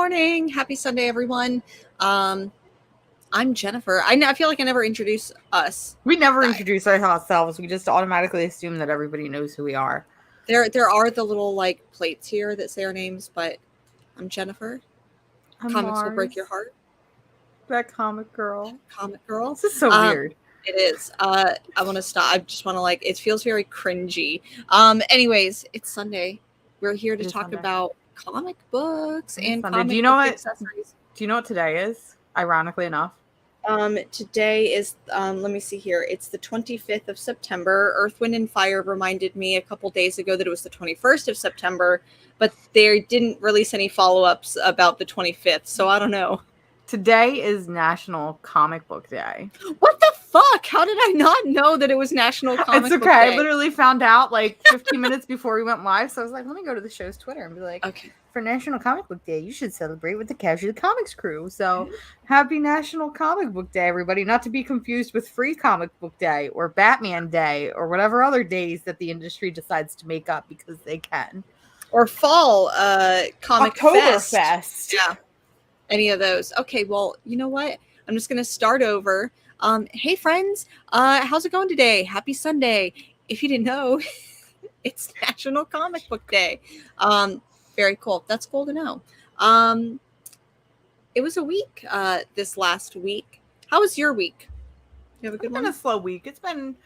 morning. Happy Sunday, everyone. I'm Jennifer. I feel like I never introduce us. We never introduce ourselves. We just automatically assume that everybody knows who we are. There are the little like plates here that say our names, but I'm Jennifer. I'm Comics Mars, will break your heart. that comic girl. Comic girl. This is so weird. It is. I want to stop. I just want to it feels very cringy. Anyways, it's Sunday. We're here to talk about comic books and comic book accessories. Do you know what today is? Ironically enough. Today is, let me see here. It's the 25th of September. Earth, Wind, and Fire reminded me a couple days ago that it was the 21st of September, but they didn't release any follow-ups about the 25th, so I don't know. Today is National Comic Book Day. What the fuck? How did I not know that it was National Comic Book Day? I literally found out like 15 minutes before we went live, so I was like, let me go to the show's Twitter and be like, okay, for National Comic Book Day, you should celebrate with the Casual Comics crew. So happy National Comic Book Day, everybody. Not to be confused with Free Comic Book Day or Batman Day or whatever other days that the industry decides to make up because they can. Or Fall Comic Oktoberfest. Yeah. Any of those. Okay, well, you know what? I'm just going to start over. Hey, friends. How's it going today? Happy Sunday. If you didn't know, it's National Comic Book Day. Very cool. That's cool to know. It was a week this last week. How was your week? You have a good one? It's been a slow week. It's been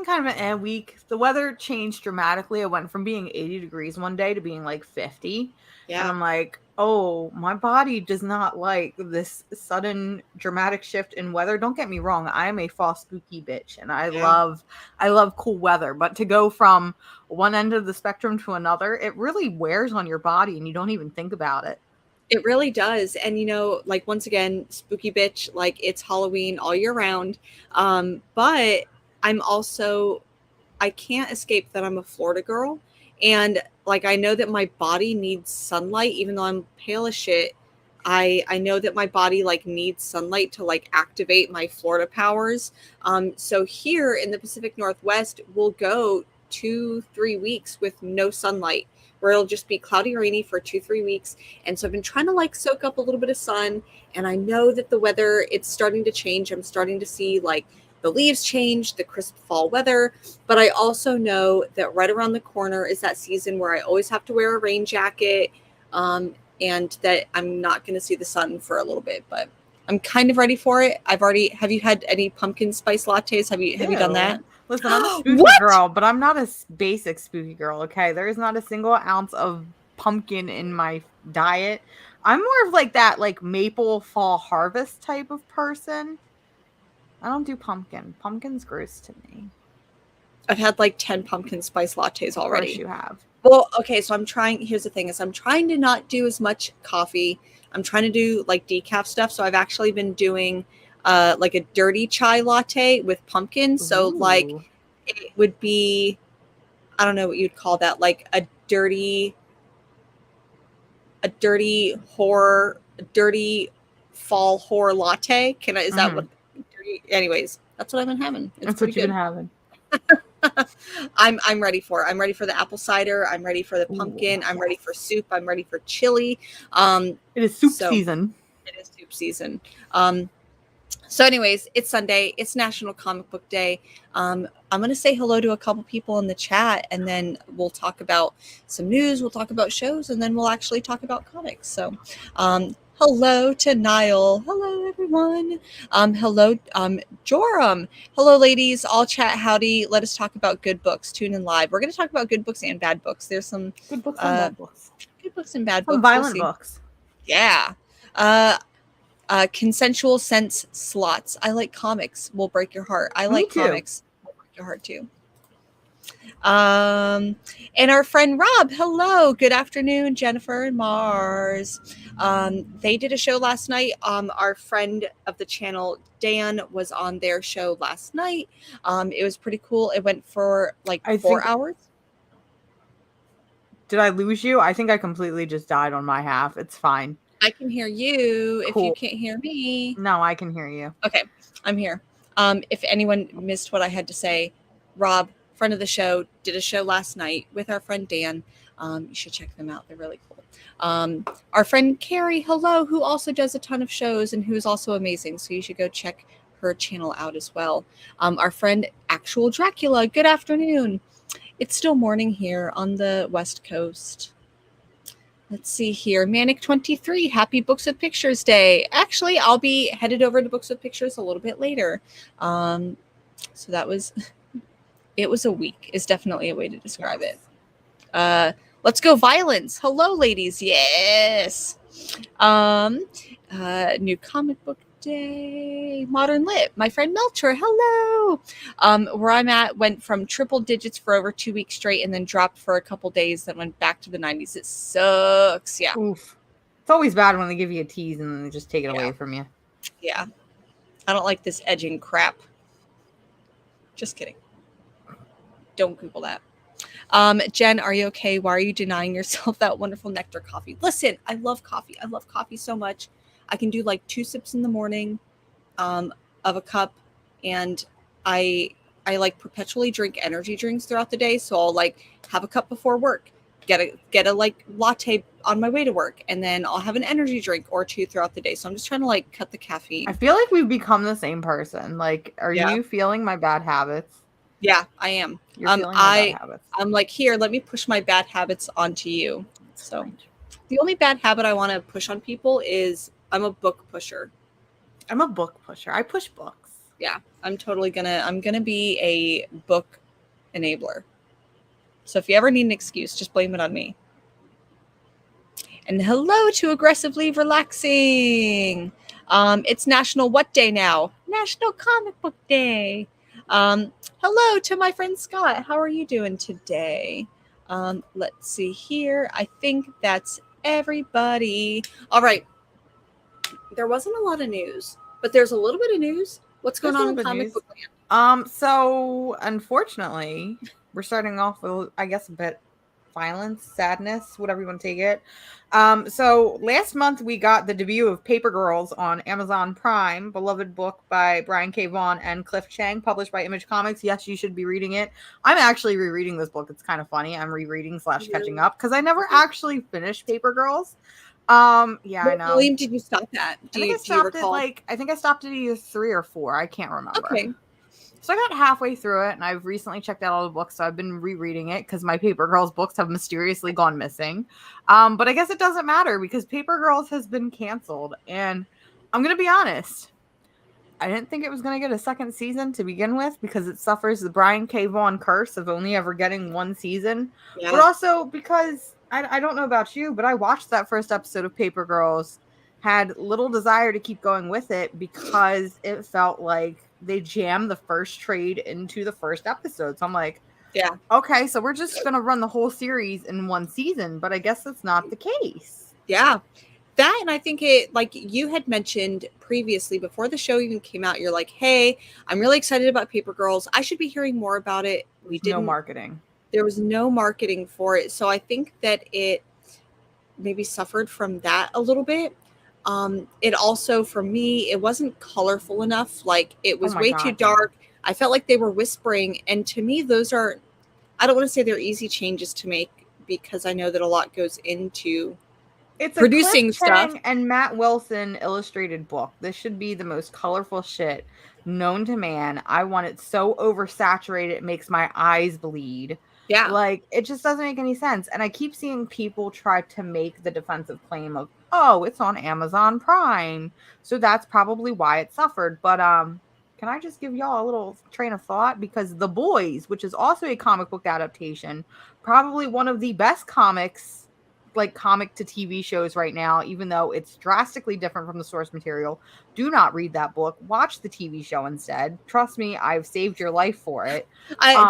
kind of an week. The weather changed dramatically. It went from being 80 degrees one day to being like 50. Yeah. And I'm like, oh, my body does not like this sudden dramatic shift in weather. Don't get me wrong. I am a fall spooky bitch and I love cool weather. But to go from one end of the spectrum to another, it really wears on your body and you don't even think about it. It really does. And, once again, spooky bitch, it's Halloween all year round. But I can't escape that I'm a Florida girl. And I know that my body needs sunlight, even though I'm pale as shit. I know that my body needs sunlight to activate my Florida powers. So here in the Pacific Northwest, we'll go 2-3 weeks with no sunlight, where it'll just be cloudy or rainy for 2-3 weeks. And so I've been trying to soak up a little bit of sun. And I know that the weather, it's starting to change. I'm starting to see the leaves change, the crisp fall weather. But I also know that right around the corner is that season where I always have to wear a rain jacket, and that I'm not going to see the sun for a little bit. But I'm kind of ready for it. Have you had any pumpkin spice lattes? Have you done that? Listen, I'm a spooky girl, but I'm not a basic spooky girl, okay? There is not a single ounce of pumpkin in my diet. I'm more of that maple fall harvest type of person. I don't do pumpkin. Pumpkin's gross to me. I've had 10 pumpkin spice lattes already. Of course you have. Well, okay, so here's the thing is I'm trying to not do as much coffee. I'm trying to do decaf stuff. So I've actually been doing a dirty chai latte with pumpkin. So it would be, I don't know what you'd call that, a dirty fall horror latte. Is that what? Anyways, that's what I've been having. That's what you've been having. I'm ready for it. I'm ready for the apple cider. I'm ready for the pumpkin. I'm ready for soup. I'm ready for chili. It is soup season. It is soup season. So anyways, it's Sunday. It's National Comic Book Day. I'm going to say hello to a couple people in the chat, and then we'll talk about some news. We'll talk about shows, and then we'll actually talk about comics. So, hello to Niall. Hello, everyone. Hello, Joram. Hello, ladies. All chat howdy. Let us talk about good books. Tune in live. We're going to talk about good books and bad books. There's some good books and bad books. Good books and bad books. Violent books. Yeah. Consensual sense slots. I like comics. Will break your heart. I like comics. Will break your heart too. And our friend Rob, hello, good afternoon, Jennifer and Mars. They did a show last night. Our friend of the channel, Dan, was on their show last night. It was pretty cool. It went for 4 hours. Did I lose you? I think I completely just died on my half. It's fine. I can hear you. Cool. If you can't hear me. No, I can hear you. Okay, I'm here. If anyone missed what I had to say, Rob, friend of the show, did a show last night with our friend Dan. You should check them out. They're really cool. Our friend Carrie, hello, who also does a ton of shows and who's also amazing. So you should go check her channel out as well. Our friend Actual Dracula, good afternoon. It's still morning here on the West Coast. Let's see here. Manic23, happy Books with Pictures Day. Actually, I'll be headed over to Books with Pictures a little bit later. So that was, it was a week is definitely a way to describe it. Let's go violence. Hello, ladies. Yes. New comic book day. Modern Lit. My friend Melcher. Hello. Where I'm at went from triple digits for over 2 weeks straight and then dropped for a couple days, then went back to the 90s. It sucks. Yeah. Oof. It's always bad when they give you a tease and then they just take it away from you. Yeah. I don't like this edging crap. Just kidding. Don't Google that. Jen, are you okay? Why are you denying yourself that wonderful nectar coffee? Listen, I love coffee. I love coffee so much. I can do like 2 sips in the morning of a cup, and I like perpetually drink energy drinks throughout the day. So I'll like have a cup before work, get a like latte on my way to work, and then I'll have an energy drink or 2 throughout the day. So I'm just trying to like cut the caffeine. I feel like we've become the same person. Like, are you feeling my bad habits? Yeah, I am. You're feeling my bad habits. I'm like, here, let me push my bad habits onto you. So the only bad habit I want to push on people is I'm a book pusher. I'm a book pusher. I push books. Yeah, I'm gonna be a book enabler. So if you ever need an excuse, just blame it on me. And hello to Aggressively Relaxing. It's National what day now? National Comic Book Day. Hello to my friend Scott. How are you doing today? Let's see here. I think that's everybody. All right. There wasn't a lot of news, but there's a little bit of news. What's going on in comic book land? So unfortunately, we're starting off with, I guess, a bit violence, sadness, whatever you want to take it. So last month we got the debut of Paper Girls on Amazon Prime, beloved book by Brian K. Vaughan and Cliff Chang, published by Image Comics. Yes, you should be reading it. I'm actually rereading this book. It's kind of funny. I'm rereading / catching up because I never actually finished Paper Girls. Yeah, I know. William, did you stop that? I think I stopped at either 3 or 4. I can't remember. Okay. So I got halfway through it, and I've recently checked out all the books, so I've been rereading it because my Paper Girls books have mysteriously gone missing. But I guess it doesn't matter because Paper Girls has been canceled, and I'm going to be honest. I didn't think it was going to get a second season to begin with because it suffers the Brian K. Vaughan curse of only ever getting 1 season. Yeah. But also because, I don't know about you, but I watched that first episode of Paper Girls, had little desire to keep going with it because it felt like they jammed the first trade into the first episode. So I'm like, yeah, okay, so we're just going to run the whole series in 1 season, but I guess that's not the case. Yeah. That, and I think it, like you had mentioned previously before the show even came out, you're like, hey, I'm really excited about Paper Girls. I should be hearing more about it. No marketing. There was no marketing for it. So I think that it maybe suffered from that a little bit. It also, for me, it wasn't colorful enough. Like, it was way too dark. I felt like they were whispering. And to me, those are, I don't want to say they're easy changes to make because I know that a lot goes into producing stuff. And Matt Wilson illustrated book. This should be the most colorful shit known to man. I want it so oversaturated it makes my eyes bleed. Yeah. Like, it just doesn't make any sense. And I keep seeing people try to make the defensive claim of, oh, it's on Amazon Prime, so that's probably why it suffered. But can I just give y'all a little train of thought? Because The Boys, which is also a comic book adaptation, probably one of the best comics, like comic to TV shows right now, even though it's drastically different from the source material. Do not read that book. Watch the TV show instead. Trust me, I've saved your life for it.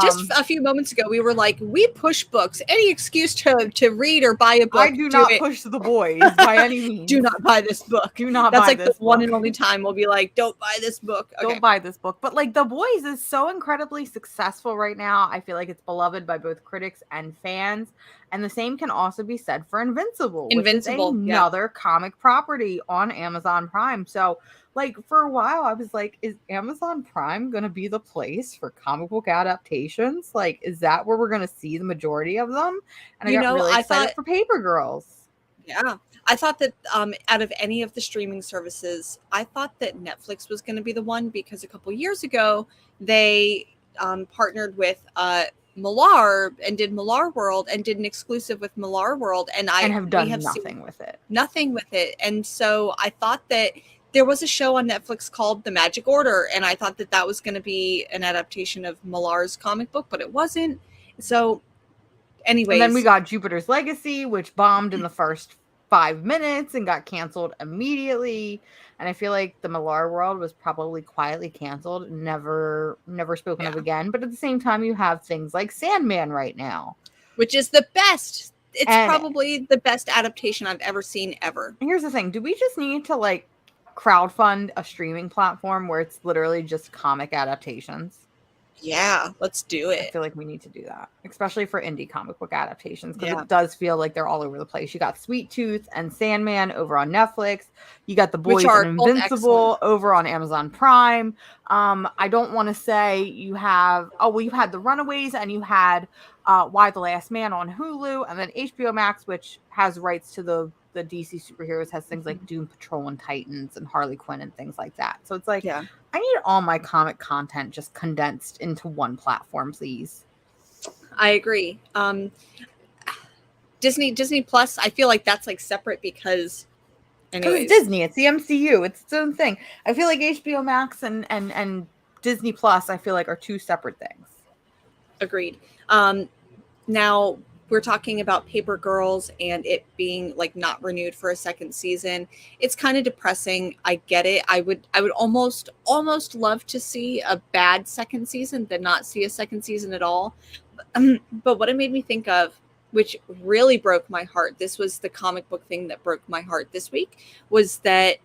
Just a few moments ago, we were like, we push books. Any excuse to read or buy a book. I do not push The Boys by any means. Do not buy this book. Do not buy this book. That's like the one and only time we'll be like, don't buy this book. Okay. Don't buy this book. But like The Boys is so incredibly successful right now. I feel like it's beloved by both critics and fans. And the same can also be said for Invincible. Which is another comic property on Amazon Prime. So like for a while I was like, is Amazon Prime going to be the place for comic book adaptations? Like, is that where we're going to see the majority of them? And I got really I excited thought, for Paper Girls. yeah, I thought that out of any of the streaming services, I thought that Netflix was going to be the one, because a couple years ago they partnered with Millar and did Millar World and did an exclusive with Millar World, and And have we done have nothing seen with it. nothing with it. And so I thought that there was a show on Netflix called The Magic Order, and I thought that that was going to be an adaptation of Millar's comic book, but it wasn't. So, And then we anyways, got Jupiter's Legacy, which bombed in the first 5 minutes and got canceled immediately. And I feel like the Millar World was probably quietly canceled, never spoken of again. But at the same time, you have things like Sandman right now, which is the best. It's and probably the best adaptation I've ever seen ever. here's the thing: do we just need to like crowdfund a streaming platform where it's literally just comic adaptations? Yeah, let's do I it. feel like we need to do that, especially for indie comic book adaptations, because Yeah. it does feel like they're all over the place. You got Sweet Tooth and Sandman over on Netflix. You got The Boys Which are and both Invincible excellent. over on Amazon Prime. I don't want to say you have, you had The Runaways and you had Why the Last Man on Hulu, and then HBO Max, which has rights to the DC superheroes, has things like Doom Patrol and Titans and Harley Quinn and things like that. So it's like, Yeah. I need all my comic content just condensed into one platform, please. I agree. Disney Plus, I feel like that's like separate because it's Disney, it's the MCU, it's its own thing. I feel like HBO Max and Disney Plus, I feel like, are two separate things. Agreed. Now we're talking about Paper Girls and it being like not renewed for a second season. It's kind of depressing. I get it. I would almost love to see a bad second season than not see a second season at all. But what it made me think of, which really broke my heart, this was the comic book thing that broke my heart this week, was that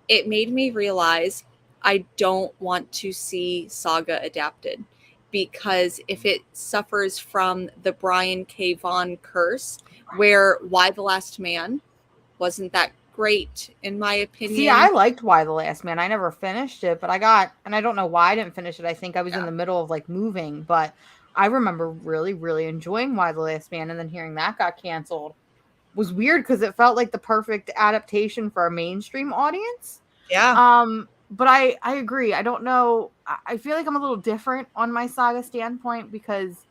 it made me realize I don't want to see Saga adapted. Because if it suffers from the Brian K. Vaughan curse, where Why the Last Man wasn't that great, in my opinion. See, I liked Why the Last Man. I never finished it, but and I don't know why I didn't finish it. I think I was in the middle of like moving, but I remember really, really enjoying Why the Last Man, and then hearing that got canceled was weird because it felt like the perfect adaptation for a mainstream audience. Yeah. But I agree. I don't know. I feel like I'm a little different on my Saga standpoint, because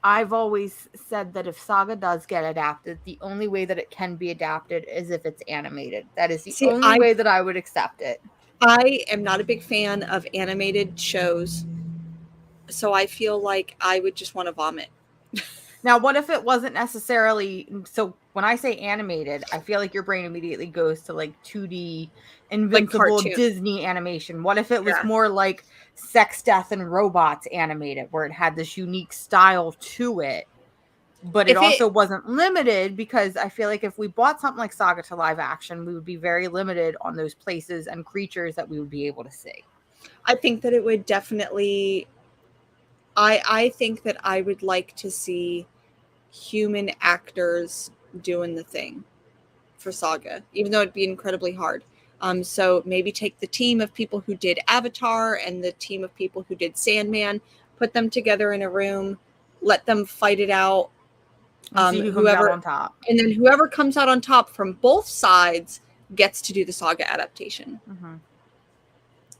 I've always said that if Saga does get adapted, the only way that it can be adapted is if it's animated. That is the only way that I would accept it. I am not a big fan of animated shows, so I feel like I would just want to vomit. Now, what if it wasn't necessarily, so when I say animated, I feel like your brain immediately goes to like 2D Invincible like Disney animation. What if it was more like Sex, Death, and Robots animated, where it had this unique style to it, but it also wasn't limited? Because I feel like if we bought something like Saga to live action, we would be very limited on those places and creatures that we would be able to see. I think that it would definitely, I think that I would like to see human actors doing the thing for Saga, even though it'd be incredibly hard. So maybe take the team of people who did Avatar and the team of people who did Sandman, put them together in a room, let them fight it out. See who comes out on top. And then whoever comes out on top from both sides gets to do the Saga adaptation. Mm-hmm.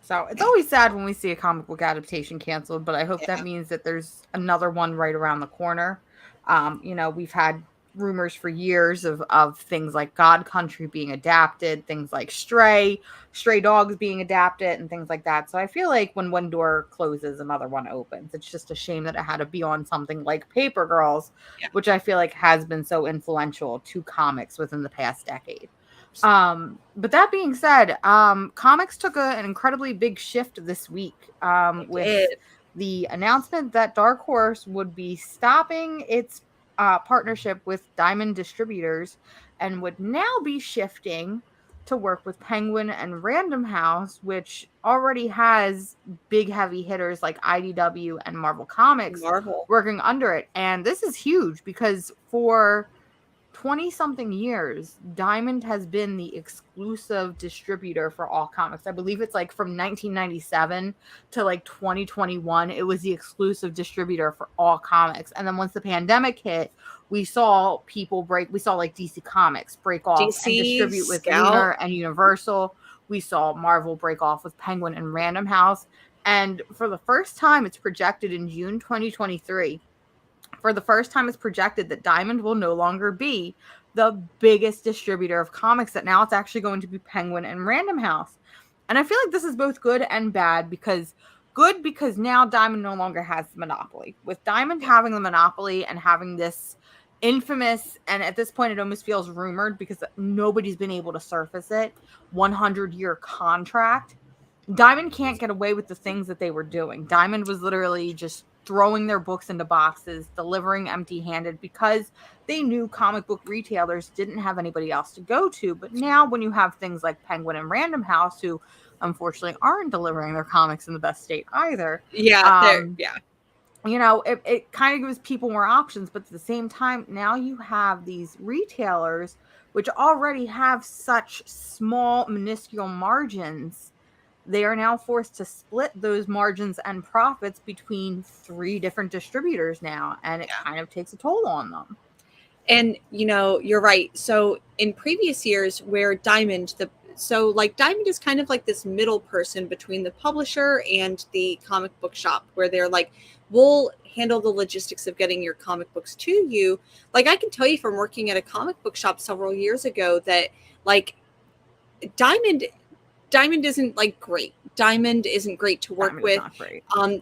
So it's always sad when we see a comic book adaptation canceled, but I hope that means that there's another one right around the corner. We've had rumors for years of things like God Country being adapted, things like Stray Dogs being adapted, and things like that. So I feel like when one door closes, another one opens. It's just a shame that it had to be on something like Paper Girls, which I feel like has been so influential to comics within the past decade. But that being said, comics took an incredibly big shift this week with the announcement that Dark Horse would be stopping its partnership with Diamond Distributors and would now be shifting to work with Penguin and Random House, which already has big heavy hitters like IDW and Marvel Comics working under it. And this is huge because for 20 something years, Diamond has been the exclusive distributor for all comics. I believe it's like from 1997 to like 2021, it was the exclusive distributor for all comics. And then once the pandemic hit, we saw like DC Comics break off and DC, distribute with Scout. Lunar and Universal. We saw Marvel break off with Penguin and Random House. And for the first time, it's projected in June 2023. For the first time, it's projected that Diamond will no longer be the biggest distributor of comics, that now it's actually going to be Penguin and Random House. And I feel like this is both good and bad, because now Diamond no longer has the monopoly. With Diamond having the monopoly and having this infamous, and at this point it almost feels rumored because nobody's been able to surface it, 100-year contract, Diamond can't get away with the things that they were doing. Diamond was literally just throwing their books into boxes, delivering empty-handed, because they knew comic book retailers didn't have anybody else to go to. But now when you have things like Penguin and Random House, who unfortunately aren't delivering their comics in the best state either. Yeah, You know, it kind of gives people more options, but at the same time, now you have these retailers which already have such small, minuscule margins. They are now forced to split those margins and profits between 3 different distributors now, and it kind of takes a toll on them. And, you know, you're right. So in previous years where Diamond is kind of like this middle person between the publisher and the comic book shop, where they're like, we'll handle the logistics of getting your comic books to you. Like, I can tell you from working at a comic book shop several years ago that, like, Diamond isn't like great. Diamond isn't great to work with.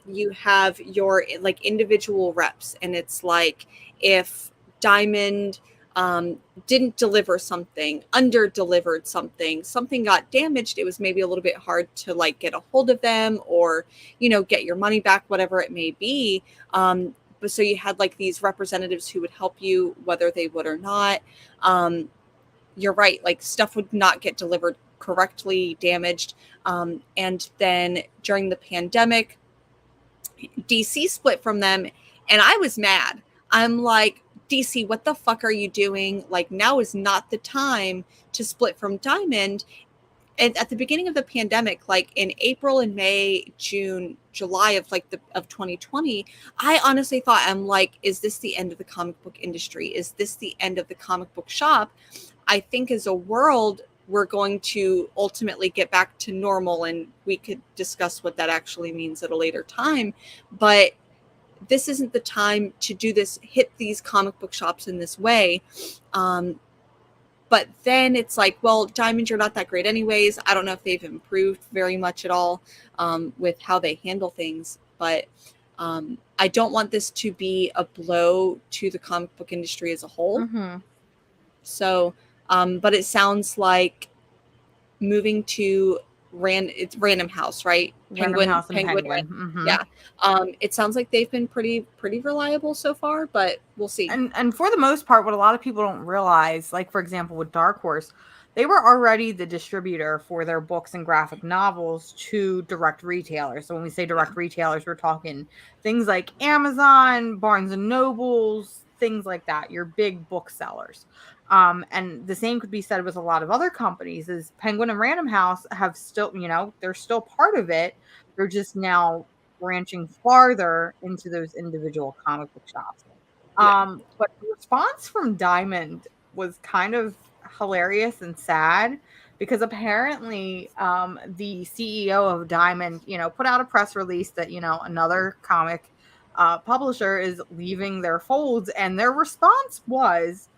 You have your like individual reps, and it's like if Diamond didn't deliver something, under-delivered something got damaged, it was maybe a little bit hard to like get a hold of them, or, you know, get your money back, whatever it may be. But so you had like these representatives who would help you whether they would or not. You're right, like stuff would not get delivered correctly, damaged. And then during the pandemic, DC split from them, and I was mad. I'm like, DC, what the fuck are you doing? Like, now is not the time to split from Diamond. And at the beginning of the pandemic, like in April and May, June, July of 2020, I honestly thought, I'm like, is this the end of the comic book industry? Is this the end of the comic book shop? I think as a world, we're going to ultimately get back to normal, and we could discuss what that actually means at a later time. But this isn't the time to do this, hit these comic book shops in this way. But then it's like, well, Diamond, you're not that great anyways. I don't know if they've improved very much at all with how they handle things. But I don't want this to be a blow to the comic book industry as a whole. Mm-hmm. So, but it sounds like moving to Random House, right? Penguin. Mm-hmm. Yeah. It sounds like they've been pretty reliable so far, but we'll see. And for the most part, what a lot of people don't realize, like for example with Dark Horse, they were already the distributor for their books and graphic novels to direct retailers. So when we say direct retailers, we're talking things like Amazon, Barnes and Nobles, things like that, your big booksellers. And the same could be said with a lot of other companies. Is Penguin and Random House have still, you know, they're still part of it. They're just now branching farther into those individual comic book shops. But the response from Diamond was kind of hilarious and sad, because apparently the CEO of Diamond, you know, put out a press release that, you know, another comic publisher is leaving their folds, and their response was,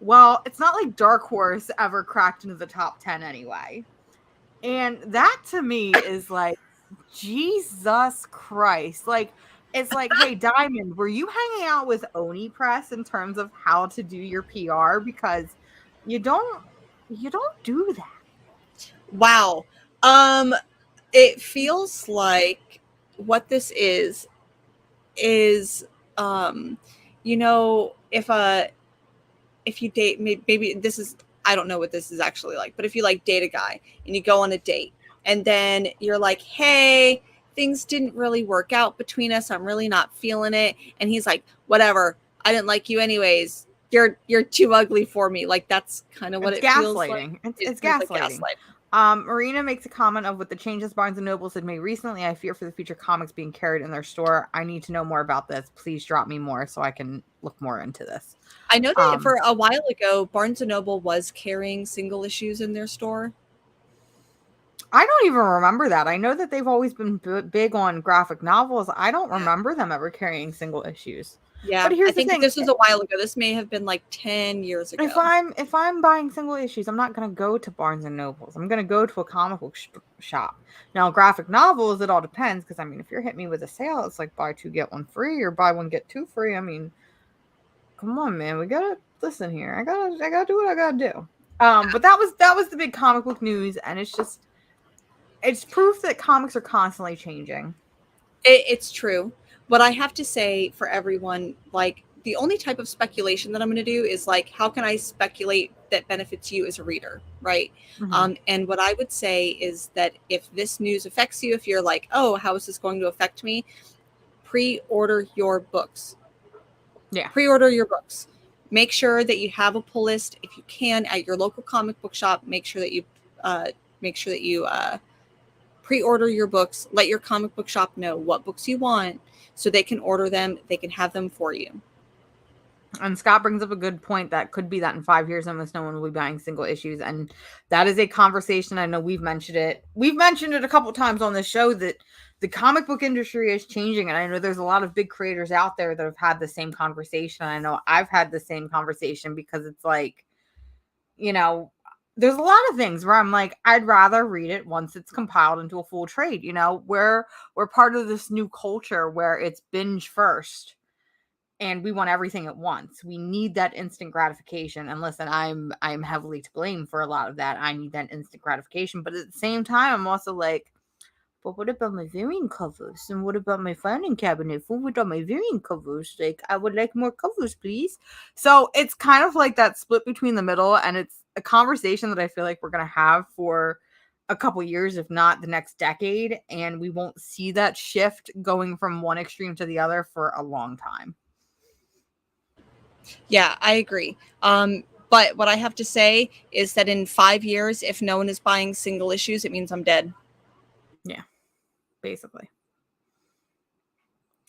well, it's not like Dark Horse ever cracked into the top 10 anyway. And that to me is like, Jesus Christ. Like, it's like, hey, Diamond, were you hanging out with Oni Press in terms of how to do your PR? Because you don't do that. Wow. It feels like what this is, you know, if you date, maybe this is, I don't know what this is actually like, but if you like date a guy and you go on a date and then you're like, hey, things didn't really work out between us. I'm really not feeling it. And he's like, whatever, I didn't like you anyways. you're too ugly for me. Like that's kind of what it feels like. It's feels like gaslighting. gaslighting. Marina makes a comment of with the changes Barnes and Nobles had made recently, I fear for the future comics being carried in their store. I need to know more about this. Please drop me more so I can look more into this. I know that for a while ago, Barnes and Noble was carrying single issues in their store. I don't even remember that. I know that they've always been big on graphic novels. I don't remember them ever carrying single issues. Yeah, but here's I think the thing. This was a while ago. This may have been like 10 years ago. If I'm buying single issues, I'm not going to go to Barnes and Nobles. I'm going to go to a comic book shop. Now, graphic novels, it all depends. Because I mean, if you're hitting me with a sale, it's like buy two get one free or buy one get two free. I mean, come on, man. We gotta listen here. I gotta do what I gotta do. But that was the big comic book news, and it's proof that comics are constantly changing. It's true. But I have to say for everyone, like the only type of speculation that I'm going to do is like, how can I speculate that benefits you as a reader, right? Mm-hmm. And what I would say is that if this news affects you, if you're like, oh, how is this going to affect me? Pre-order your books. Yeah. Pre-order your books. Make sure that you have a pull list if you can at your local comic book shop. Make sure that you pre-order your books. Let your comic book shop know what books you want so they can order them. They can have them for you. And Scott brings up a good point that could be that in 5 years, almost no one will be buying single issues. And that is a conversation. I know we've mentioned it. We've mentioned it a couple times on this show that the comic book industry is changing. And I know there's a lot of big creators out there that have had the same conversation. I know I've had the same conversation because it's like, you know, there's a lot of things where I'm like, I'd rather read it once it's compiled into a full trade. You know, we're part of this new culture where it's binge first. And we want everything at once. We need that instant gratification. And listen, I'm heavily to blame for a lot of that. I need that instant gratification. But at the same time, I'm also like, but what about my variant covers? And what about my filing cabinet? What about my variant covers? Like, I would like more covers, please. So it's kind of like that split between the middle. And it's a conversation that I feel like we're going to have for a couple years, if not the next decade. And we won't see that shift going from one extreme to the other for a long time. Yeah, I agree. But what I have to say is that in 5 years, if no one is buying single issues, it means I'm dead. Yeah, basically.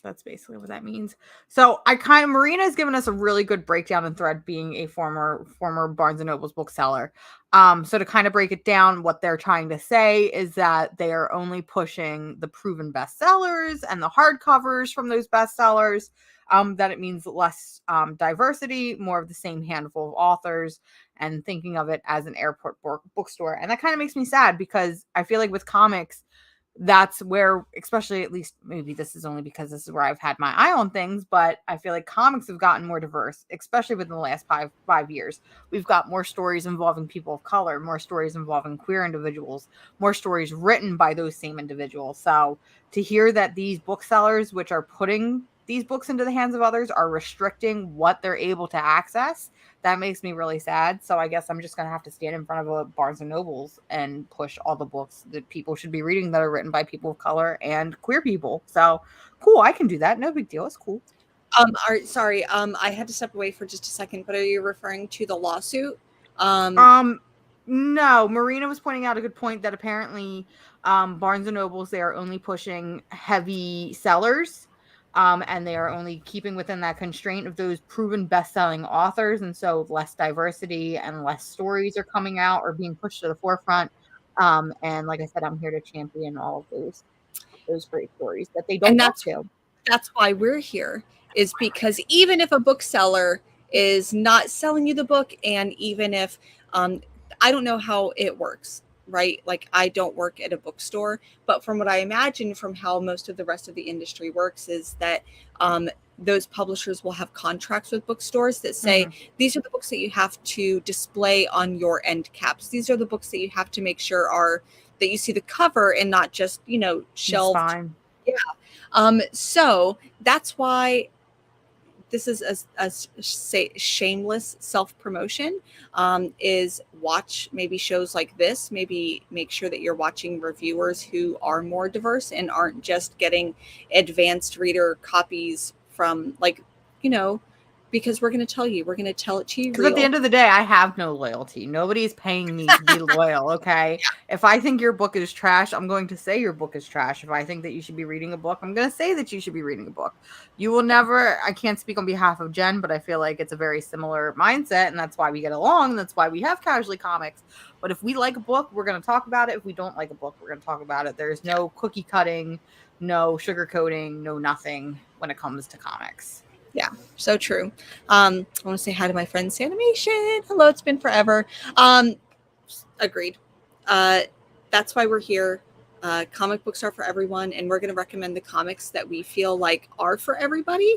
That's basically what that means. So Marina has given us a really good breakdown and thread being a former Barnes and Noble's bookseller. So to kind of break it down, what they're trying to say is that they are only pushing the proven bestsellers and the hardcovers from those bestsellers. That it means less diversity, more of the same handful of authors, and thinking of it as an airport bookstore. And that kind of makes me sad because I feel like with comics, that's where, especially at least maybe this is only because this is where I've had my eye on things, but I feel like comics have gotten more diverse, especially within the last five years. We've got more stories involving people of color, more stories involving queer individuals, more stories written by those same individuals. So to hear that these booksellers, which are putting these books into the hands of others, are restricting what they're able to access, that makes me really sad. So I guess I'm just going to have to stand in front of a Barnes and Nobles and push all the books that people should be reading that are written by people of color and queer people. So cool. I can do that. No big deal. It's cool. Sorry. I had to step away for just a second, but are you referring to the lawsuit? No, Marina was pointing out a good point that apparently Barnes and Nobles, they are only pushing heavy sellers. And they are only keeping within that constraint of those proven best-selling authors. And so less diversity and less stories are coming out or being pushed to the forefront. And like I said, I'm here to champion all of those great stories that they don't want to. That's why we're here, is because even if a bookseller is not selling you the book, and even if, I don't know how it works, right? Like I don't work at a bookstore, but from what I imagine from how most of the rest of the industry works is that those publishers will have contracts with bookstores that say, these are the books that you have to display on your end caps. These are the books that you have to make sure that you see the cover and not just, shelved. Yeah. So that's why this is a shameless self-promotion, is watch maybe shows like this, maybe make sure that you're watching reviewers who are more diverse and aren't just getting advanced reader copies from because we're going to tell you. We're going to tell it to you Because at the end of the day, I have no loyalty. Nobody's paying me to be loyal, okay? Yeah. If I think your book is trash, I'm going to say your book is trash. If I think that you should be reading a book, I'm going to say that you should be reading a book. You will never, I can't speak on behalf of Jen, but I feel like it's a very similar mindset, and that's why we get along, and that's why we have Casually Comics. But if we like a book, we're going to talk about it. If we don't like a book, we're going to talk about it. There's no cookie cutting, no sugarcoating, no nothing when it comes to comics. Yeah, so true. I want to say hi to my friend Sanimation. Hello, it's been forever. Agreed. That's why we're here. Comic books are for everyone, and we're going to recommend the comics that we feel like are for everybody.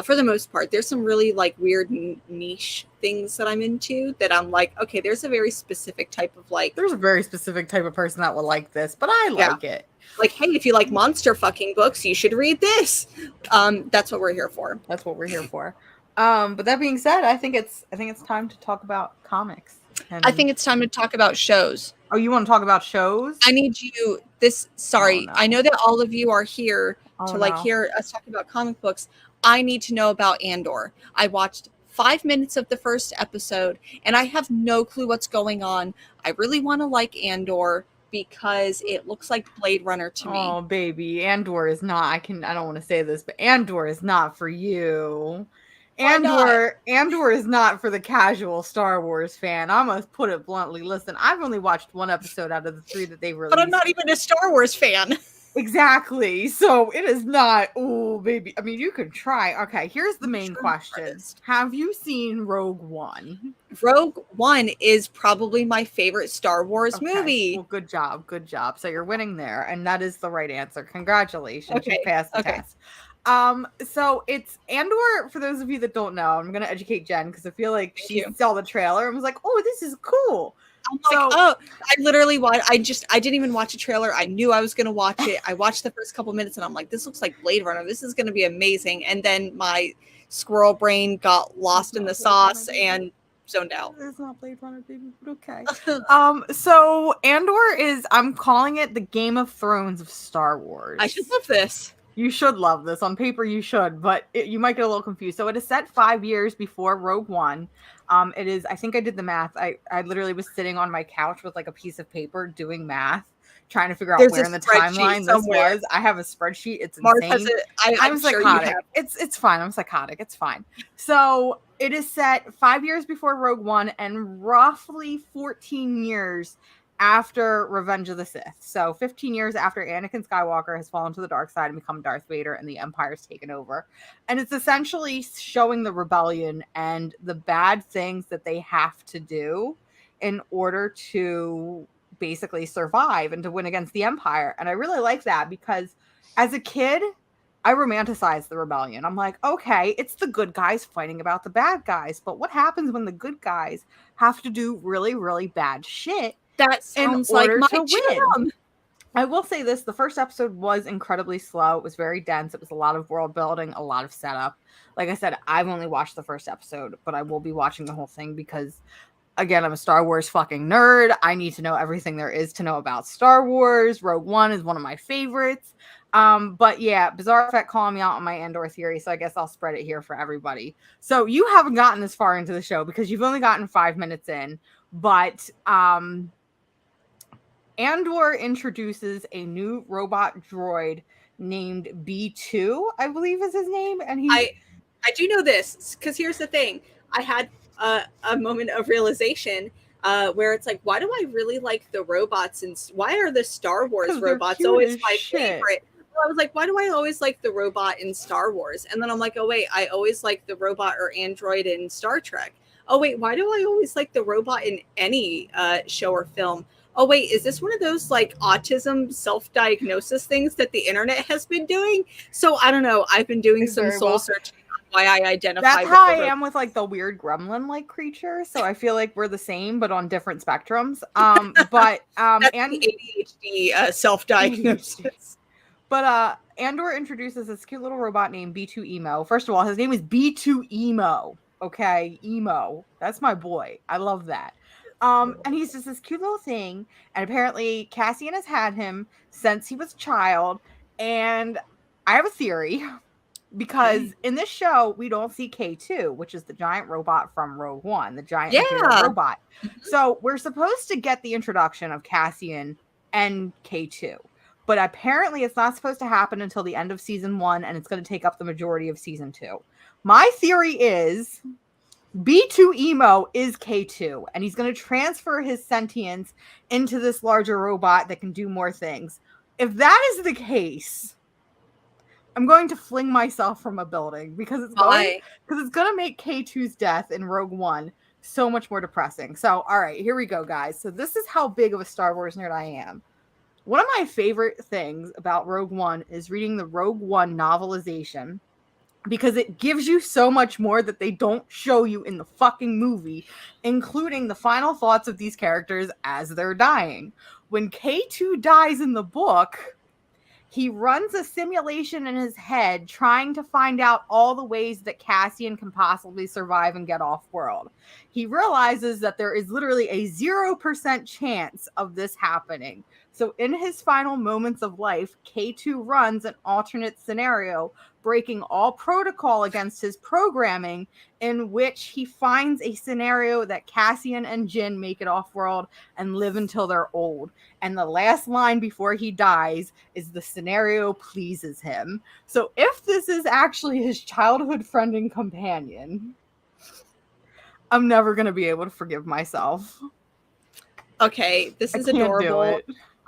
For the most part, there's some really like weird niche things that I'm into that I'm like, okay, there's a very specific type of like. There's a very specific type of person that will like this, but I like it. Like, hey, if you like monster fucking books, you should read this. That's what we're here for. That's what we're here for. But that being said, I think it's time to talk about comics. And I think it's time to talk about shows. Oh, you want to talk about shows? I need you. Sorry, no. I know that all of you are here to like hear us talk about comic books. I need to know about Andor. I watched 5 minutes of the first episode, and I have no clue what's going on. I really want to like Andor because it looks like Blade Runner to me. Oh, baby, Andor is not. I don't want to say this, but Andor is not for you. Andor is not for the casual Star Wars fan. I'm gonna put it bluntly. Listen, I've only watched 1 episode out of the 3 that they released. But I'm not even a Star Wars fan. Exactly. So it is not. Oh, baby. I mean, you can try. Okay, here's the main question. Have you seen Rogue One? Rogue One is probably my favorite Star Wars movie. Well, good job. Good job. So you're winning there, and that is the right answer. Congratulations. You passed the test. So it's Andor, for those of you that don't know, I'm going to educate Jen because I feel like she saw the trailer and was like, oh, this is cool. I'm like, I literally watched. I didn't even watch a trailer. I knew I was going to watch it. I watched the first couple minutes and I'm like, this looks like Blade Runner. This is going to be amazing. And then my squirrel brain got lost in the sauce and zoned out. It's not Blade Runner, baby, but okay. So Andor is, I'm calling it the Game of Thrones of Star Wars. I should love this. You should love this. On paper, you should, but you might get a little confused. So it is set 5 years before Rogue One. It is, I think I did the math. I literally was sitting on my couch with like a piece of paper doing math, trying to figure out where in the timeline this was. I have a spreadsheet. It's insane. I'm psychotic. It's fine. I'm psychotic. It's fine. So it is set 5 years before Rogue One and roughly 14 years after Revenge of the Sith. So 15 years after Anakin Skywalker has fallen to the dark side and become Darth Vader and the Empire's taken over. And it's essentially showing the rebellion and the bad things that they have to do in order to basically survive and to win against the Empire. And I really like that because as a kid, I romanticized the rebellion. I'm like, okay, it's the good guys fighting about the bad guys. But what happens when the good guys have to do really, really bad shit? That sounds like my jam. I will say this. The first episode was incredibly slow. It was very dense. It was a lot of world building, a lot of setup. Like I said, I've only watched the first episode, but I will be watching the whole thing because, again, I'm a Star Wars fucking nerd. I need to know everything there is to know about Star Wars. Rogue One is one of my favorites. But yeah, Bizarre Effect calling me out on my Andor theory, so I guess I'll spread it here for everybody. So you haven't gotten this far into the show because you've only gotten 5 minutes in, but Andor introduces a new robot droid named B2, I believe is his name. And I do know this because here's the thing. I had a moment of realization where it's like, why do I really like the robots? And why are the Star Wars robots always my favorite? Well, I was like, why do I always like the robot in Star Wars? And then I'm like, oh, wait, I always like the robot or android in Star Trek. Oh, wait, why do I always like the robot in any show or film? Oh, wait, is this one of those like autism self-diagnosis things that the internet has been doing? So I don't know. I've been doing some soul searching on why I identify. That's how I am with like the weird gremlin-like creature. So I feel like we're the same, but on different spectrums. But That's and the ADHD self-diagnosis. But Andor introduces this cute little robot named B2 Emo. First of all, his name is B2 Emo. Okay, Emo. That's my boy. I love that. And he's just this cute little thing. And apparently Cassian has had him since he was a child. And I have a theory. Because in this show, we don't see K2, which is the giant robot from Rogue One, the giant Imperial Yeah. robot. So we're supposed to get the introduction of Cassian and K2. But apparently it's not supposed to happen until the end of season 1, and it's going to take up the majority of season 2. My theory is B2 Emo is K2, and he's going to transfer his sentience into this larger robot that can do more things. If that is the case, I'm going to fling myself from a building because it's going to make K2's death in Rogue One so much more depressing. So, all right, here we go, guys. So this is how big of a Star Wars nerd I am. One of my favorite things about Rogue One is reading the Rogue One novelization, because it gives you so much more that they don't show you in the fucking movie, including the final thoughts of these characters as they're dying. When K2 dies in the book, he runs a simulation in his head trying to find out all the ways that Cassian can possibly survive and get off world. He realizes that there is literally a 0% chance of this happening. So in his final moments of life, K2 runs an alternate scenario, breaking all protocol against his programming, in which he finds a scenario that Cassian and Jyn make it off-world and live until they're old. And the last line before he dies is the scenario pleases him. So if this is actually his childhood friend and companion, I'm never going to be able to forgive myself. Okay, this is adorable.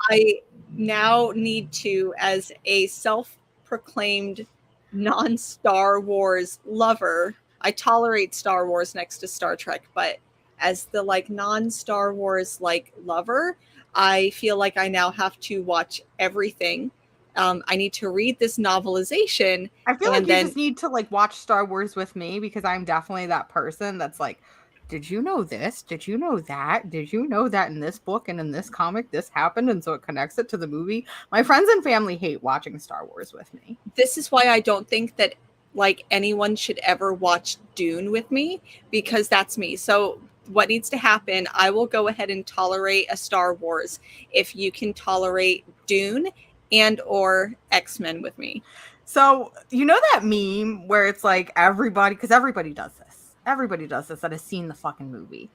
I now need to, as a self-proclaimed non-Star Wars lover, I tolerate Star Wars next to Star Trek, but as the like non-Star Wars like lover, I feel like I now have to watch everything. I need to read this novelization. I feel like you just need to like watch Star Wars with me, because I'm definitely that person that's like, did you know this? Did you know that? Did you know that in this book and in this comic this happened, and so it connects it to the movie? My friends and family hate watching Star Wars with me. This is why I don't think that like anyone should ever watch Dune with me, because that's me. So what needs to happen, I will go ahead and tolerate a Star Wars if you can tolerate Dune and or X-Men with me. So you know that meme where it's like everybody, because everybody does this. Everybody does this that has seen the fucking movie.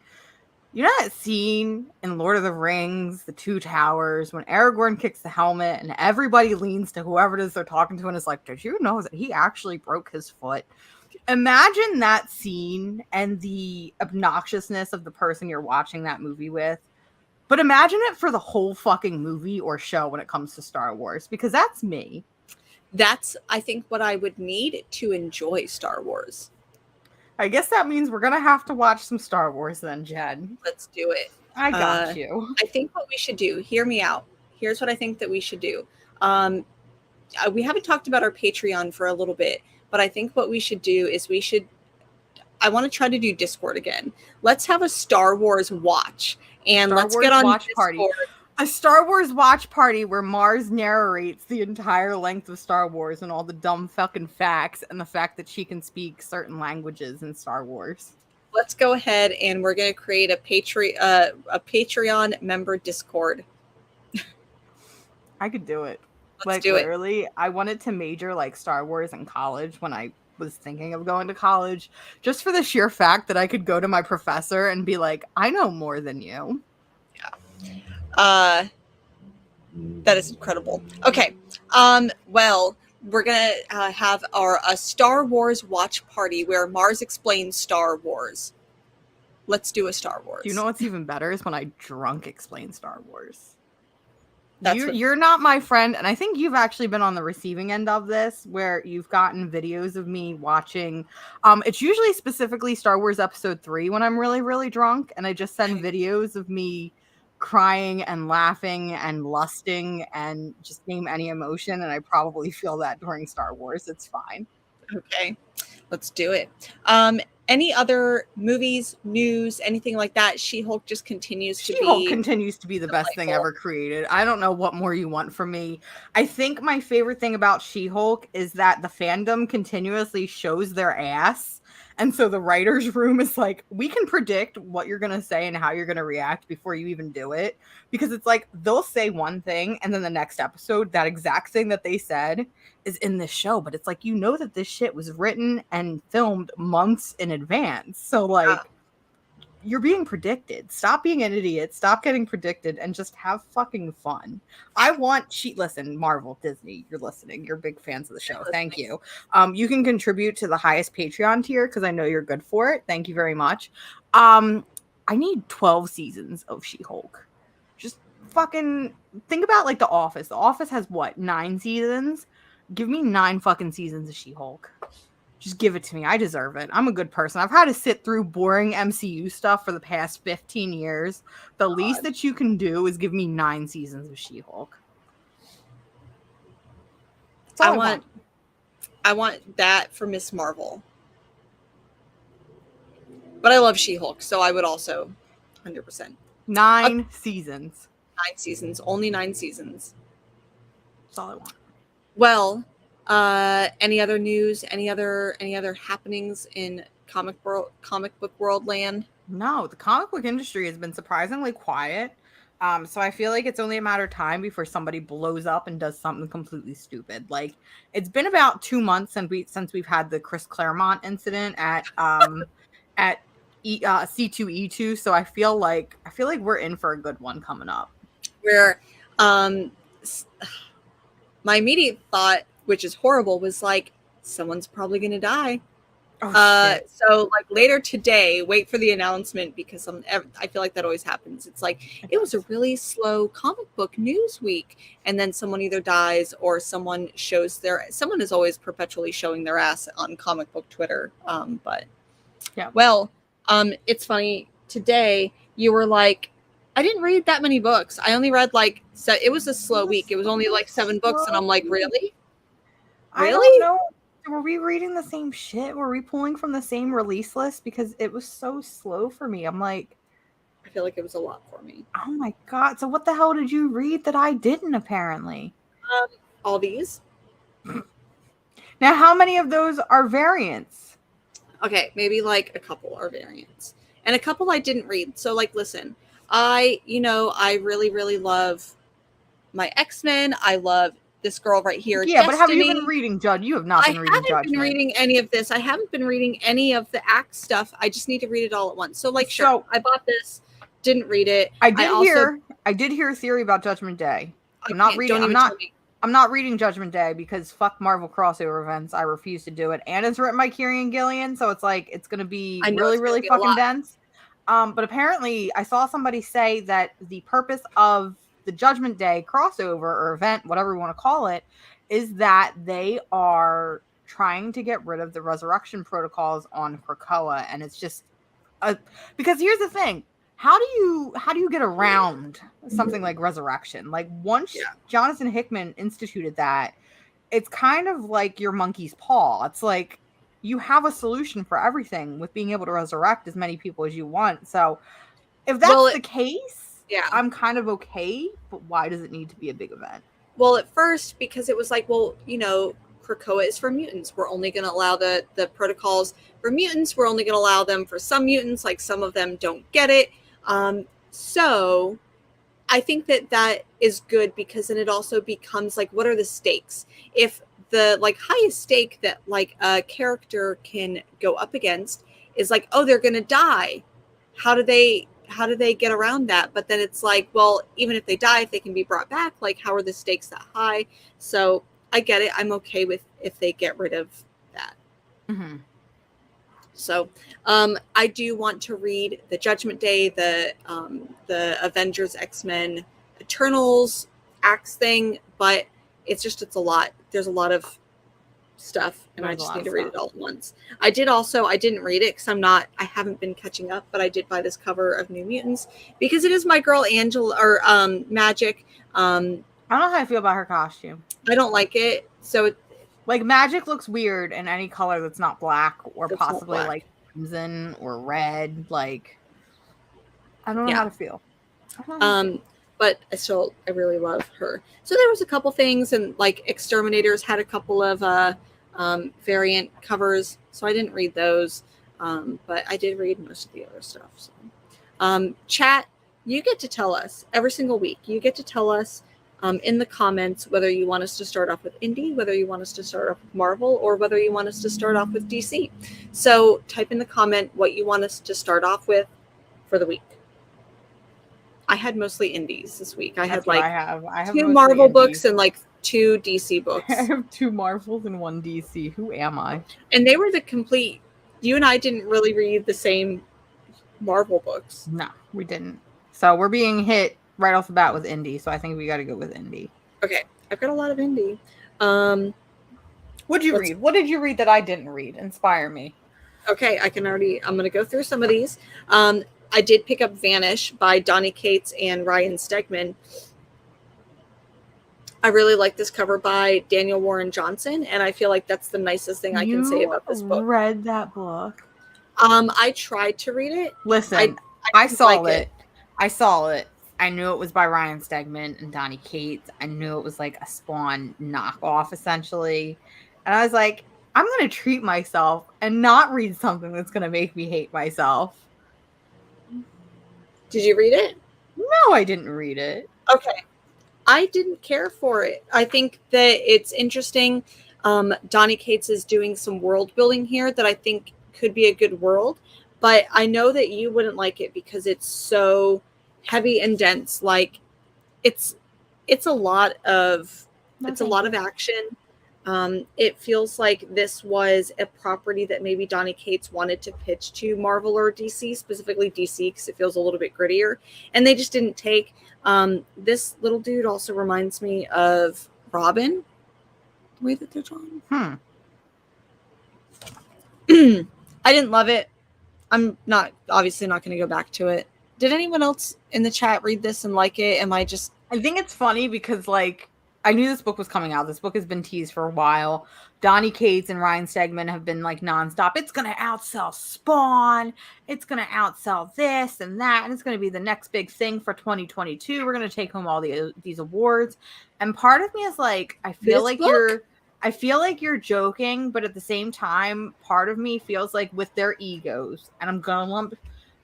You know that scene in Lord of the Rings, The Two Towers, when Aragorn kicks the helmet and everybody leans to whoever it is they're talking to and is like, did you know that he actually broke his foot? Imagine that scene and the obnoxiousness of the person you're watching that movie with. But imagine it for the whole fucking movie or show when it comes to Star Wars, because that's me. That's, I think, what I would need to enjoy Star Wars. I guess that means we're going to have to watch some Star Wars then, Jen. Let's do it. I got you. I think what we should do, hear me out. Here's what I think that we should do. We haven't talked about our Patreon for a little bit, but I think what we should do is I want to try to do Discord again. Let's have a Star Wars watch, and let's get on watch Discord. Party. A Star Wars watch party where Mars narrates the entire length of Star Wars and all the dumb fucking facts and the fact that she can speak certain languages in Star Wars. Let's go ahead and we're going to create a Patreon member Discord. I could do it. Let's do it. I wanted to major like Star Wars in college when I was thinking of going to college, just for the sheer fact that I could go to my professor and be like, I know more than you. Yeah. That is incredible. Okay. Well, we're going to have a Star Wars watch party where Mars explains Star Wars. Let's do a Star Wars. Do you know what's even better is when I drunk explain Star Wars. That's you're not my friend, and I think you've actually been on the receiving end of this, where you've gotten videos of me watching. It's usually specifically Star Wars Episode 3 when I'm really, really drunk, and I just send videos of me crying and laughing and lusting and just name any emotion, and I probably feel that during Star Wars. It's fine. Okay, let's do it. Any other movies, news, anything like that? She-Hulk just continues to be... She-Hulk continues to be the best thing ever created. I don't know what more you want from me. I think my favorite thing about She-Hulk is that the fandom continuously shows their ass And so the writer's room is like, we can predict what you're going to say and how you're going to react before you even do it. Because it's like, they'll say one thing and then the next episode, that exact thing that they said is in this show. But it's like, you know that this shit was written and filmed months in advance. So like, you're being predicted. Stop being an idiot. Stop getting predicted and just have fucking fun. I want listen, Marvel, Disney, you're listening. You're big fans of the show. Thank you. You can contribute to the highest Patreon tier because I know you're good for it. Thank you very much. I need 12 seasons of She-Hulk. Just fucking think about like The Office. The Office has what, 9 seasons? Give me 9 fucking seasons of She-Hulk. Just give it to me. I deserve it. I'm a good person. I've had to sit through boring MCU stuff for the past 15 years. The least that you can do is give me 9 seasons of She-Hulk. I want that for Miss Marvel. But I love She-Hulk, so I would also 100%. 9 seasons. 9 seasons. Only 9 seasons. That's all I want. Well, any other news? Any other happenings in comic book world land? No, the comic book industry has been surprisingly quiet. So I feel like it's only a matter of time before somebody blows up and does something completely stupid. Like, it's been about 2 months since we've had the Chris Claremont incident at C2E2. So I feel like we're in for a good one coming up. Where my immediate thought, which is horrible, was like, someone's probably going to die. Shit. So like later today, wait for the announcement, because I feel like that always happens. It's like, it was a really slow comic book news week, and then someone either dies or someone is always perpetually showing their ass on comic book Twitter. But yeah. Well, it's funny, today you were like, I didn't read that many books. I only read it was a slow week. It was only 7 books, and I'm like, really? I don't know. Were we reading the same shit? Were we pulling from the same release list? Because it was so slow for me. I'm like, I feel like it was a lot for me. Oh my god. So what the hell did you read that I didn't, apparently? All these. Now, how many of those are variants? Okay, maybe a couple are variants. And a couple I didn't read. So listen, I really, really love my X-Men. I love this girl right here. Yeah, Destiny. But have you been reading Judgment? You have not been reading Judgment. I haven't been reading any of this. I haven't been reading any of the Axe stuff. I just need to read it all at once. So sure, I bought this, didn't read it. I did hear a theory about Judgment Day. I'm not reading Judgment Day because fuck Marvel crossover events. I refuse to do it. And it's written by Kieran Gillian, so it's going to be really, really fucking dense. But apparently I saw somebody say that the purpose of the Judgment Day crossover or event, whatever you want to call it, is that they are trying to get rid of the resurrection protocols on Krakoa. And it's just because here's the thing. How do you get around something like resurrection? Once Jonathan Hickman instituted that, it's kind of like your monkey's paw. It's like you have a solution for everything with being able to resurrect as many people as you want. So if that's the case, I'm kind of okay, but why does it need to be a big event? Well, at first, because it was Krakoa is for mutants. We're only going to allow the protocols for mutants. We're only going to allow them for some mutants. Some of them don't get it. So I think that is good, because then it also becomes what are the stakes? If the highest stake that a character can go up against is oh, they're going to die. How do they get around that? But then it's well, even if they die, if they can be brought back, how are the stakes that high? So I get it. I'm okay with if they get rid of that. Mm-hmm. So I do want to read the Judgment Day, the Avengers, X-Men, Eternals, Axe thing, but it's a lot. There's a lot of stuff, and I just need to read it all at once. I didn't read it because I haven't been catching up, but I did buy this cover of New Mutants because it is my girl Angela or Magic. I don't know how I feel about her costume. I don't like it. So Magic looks weird in any color that's not black or possibly crimson or red. I don't know how to feel. But I really love her. So there was a couple things, and Exterminators had a couple of variant covers, so I didn't read those. But I did read most of the other stuff. So. Chat, you get to tell us every single week. You get to tell us in the comments whether you want us to start off with indie, whether you want us to start off with Marvel, or whether you want us to start off with DC. So type in the comment what you want us to start off with for the week. I had mostly indies this week. I had like I have 2 Marvel books and like 2 DC books. I have 2 Marvels and 1 DC. Who am I? And they were the complete. You and I didn't really read the same Marvel books. No, we didn't. So we're being hit right off the bat with indie. So I think we got to go with indie. Okay, I've got a lot of indie. What did you read? What did you read that I didn't read? Inspire me. Okay, I'm going to go through some of these. I did pick up Vanish by Donny Cates and Ryan Stegman. I really like this cover by Daniel Warren Johnson, and I feel like that's the nicest thing I can say about this book. You read that book? I tried to read it. Listen, I saw it. I saw it. I knew it was by Ryan Stegman and Donny Cates. I knew it was like a Spawn knockoff, essentially. And I was like, I'm going to treat myself and not read something that's going to make me hate myself. Did you read it? No, I didn't read it. Okay. I didn't care for it. I think that it's interesting. Donny Cates is doing some world building here that I think could be a good world. But I know that you wouldn't like it because it's so heavy and dense. Like it's a lot of action. It feels like this was a property that maybe Donny Cates wanted to pitch to Marvel or DC, specifically DC, because it feels a little bit grittier, and they just didn't take. This little dude also reminds me of Robin, the way that they're drawn. I didn't love it. I'm obviously not going to go back to it. Did anyone else in the chat read this and like it? I think it's funny because like I knew this book was coming out. This book has been teased for a while. Donny Cates and Ryan Stegman have been like nonstop. It's going to outsell Spawn. It's going to outsell this and that. And it's going to be the next big thing for 2022. We're going to take home all these awards. And part of me is like, I feel like you're joking, but at the same time, part of me feels like with their egos, and I'm going to lump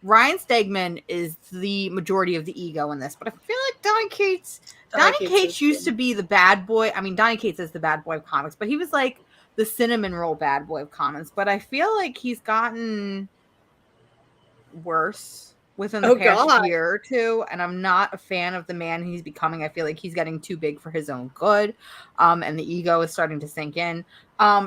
Ryan Stegman is the majority of the ego in this, but I feel like Donny Cates used to be the bad boy. I mean, Donny Cates is the bad boy of comics, but he was like the cinnamon roll bad boy of comics. But I feel like he's gotten worse within the past year or two, and I'm not a fan of the man he's becoming. I feel like he's getting too big for his own good, and the ego is starting to sink in.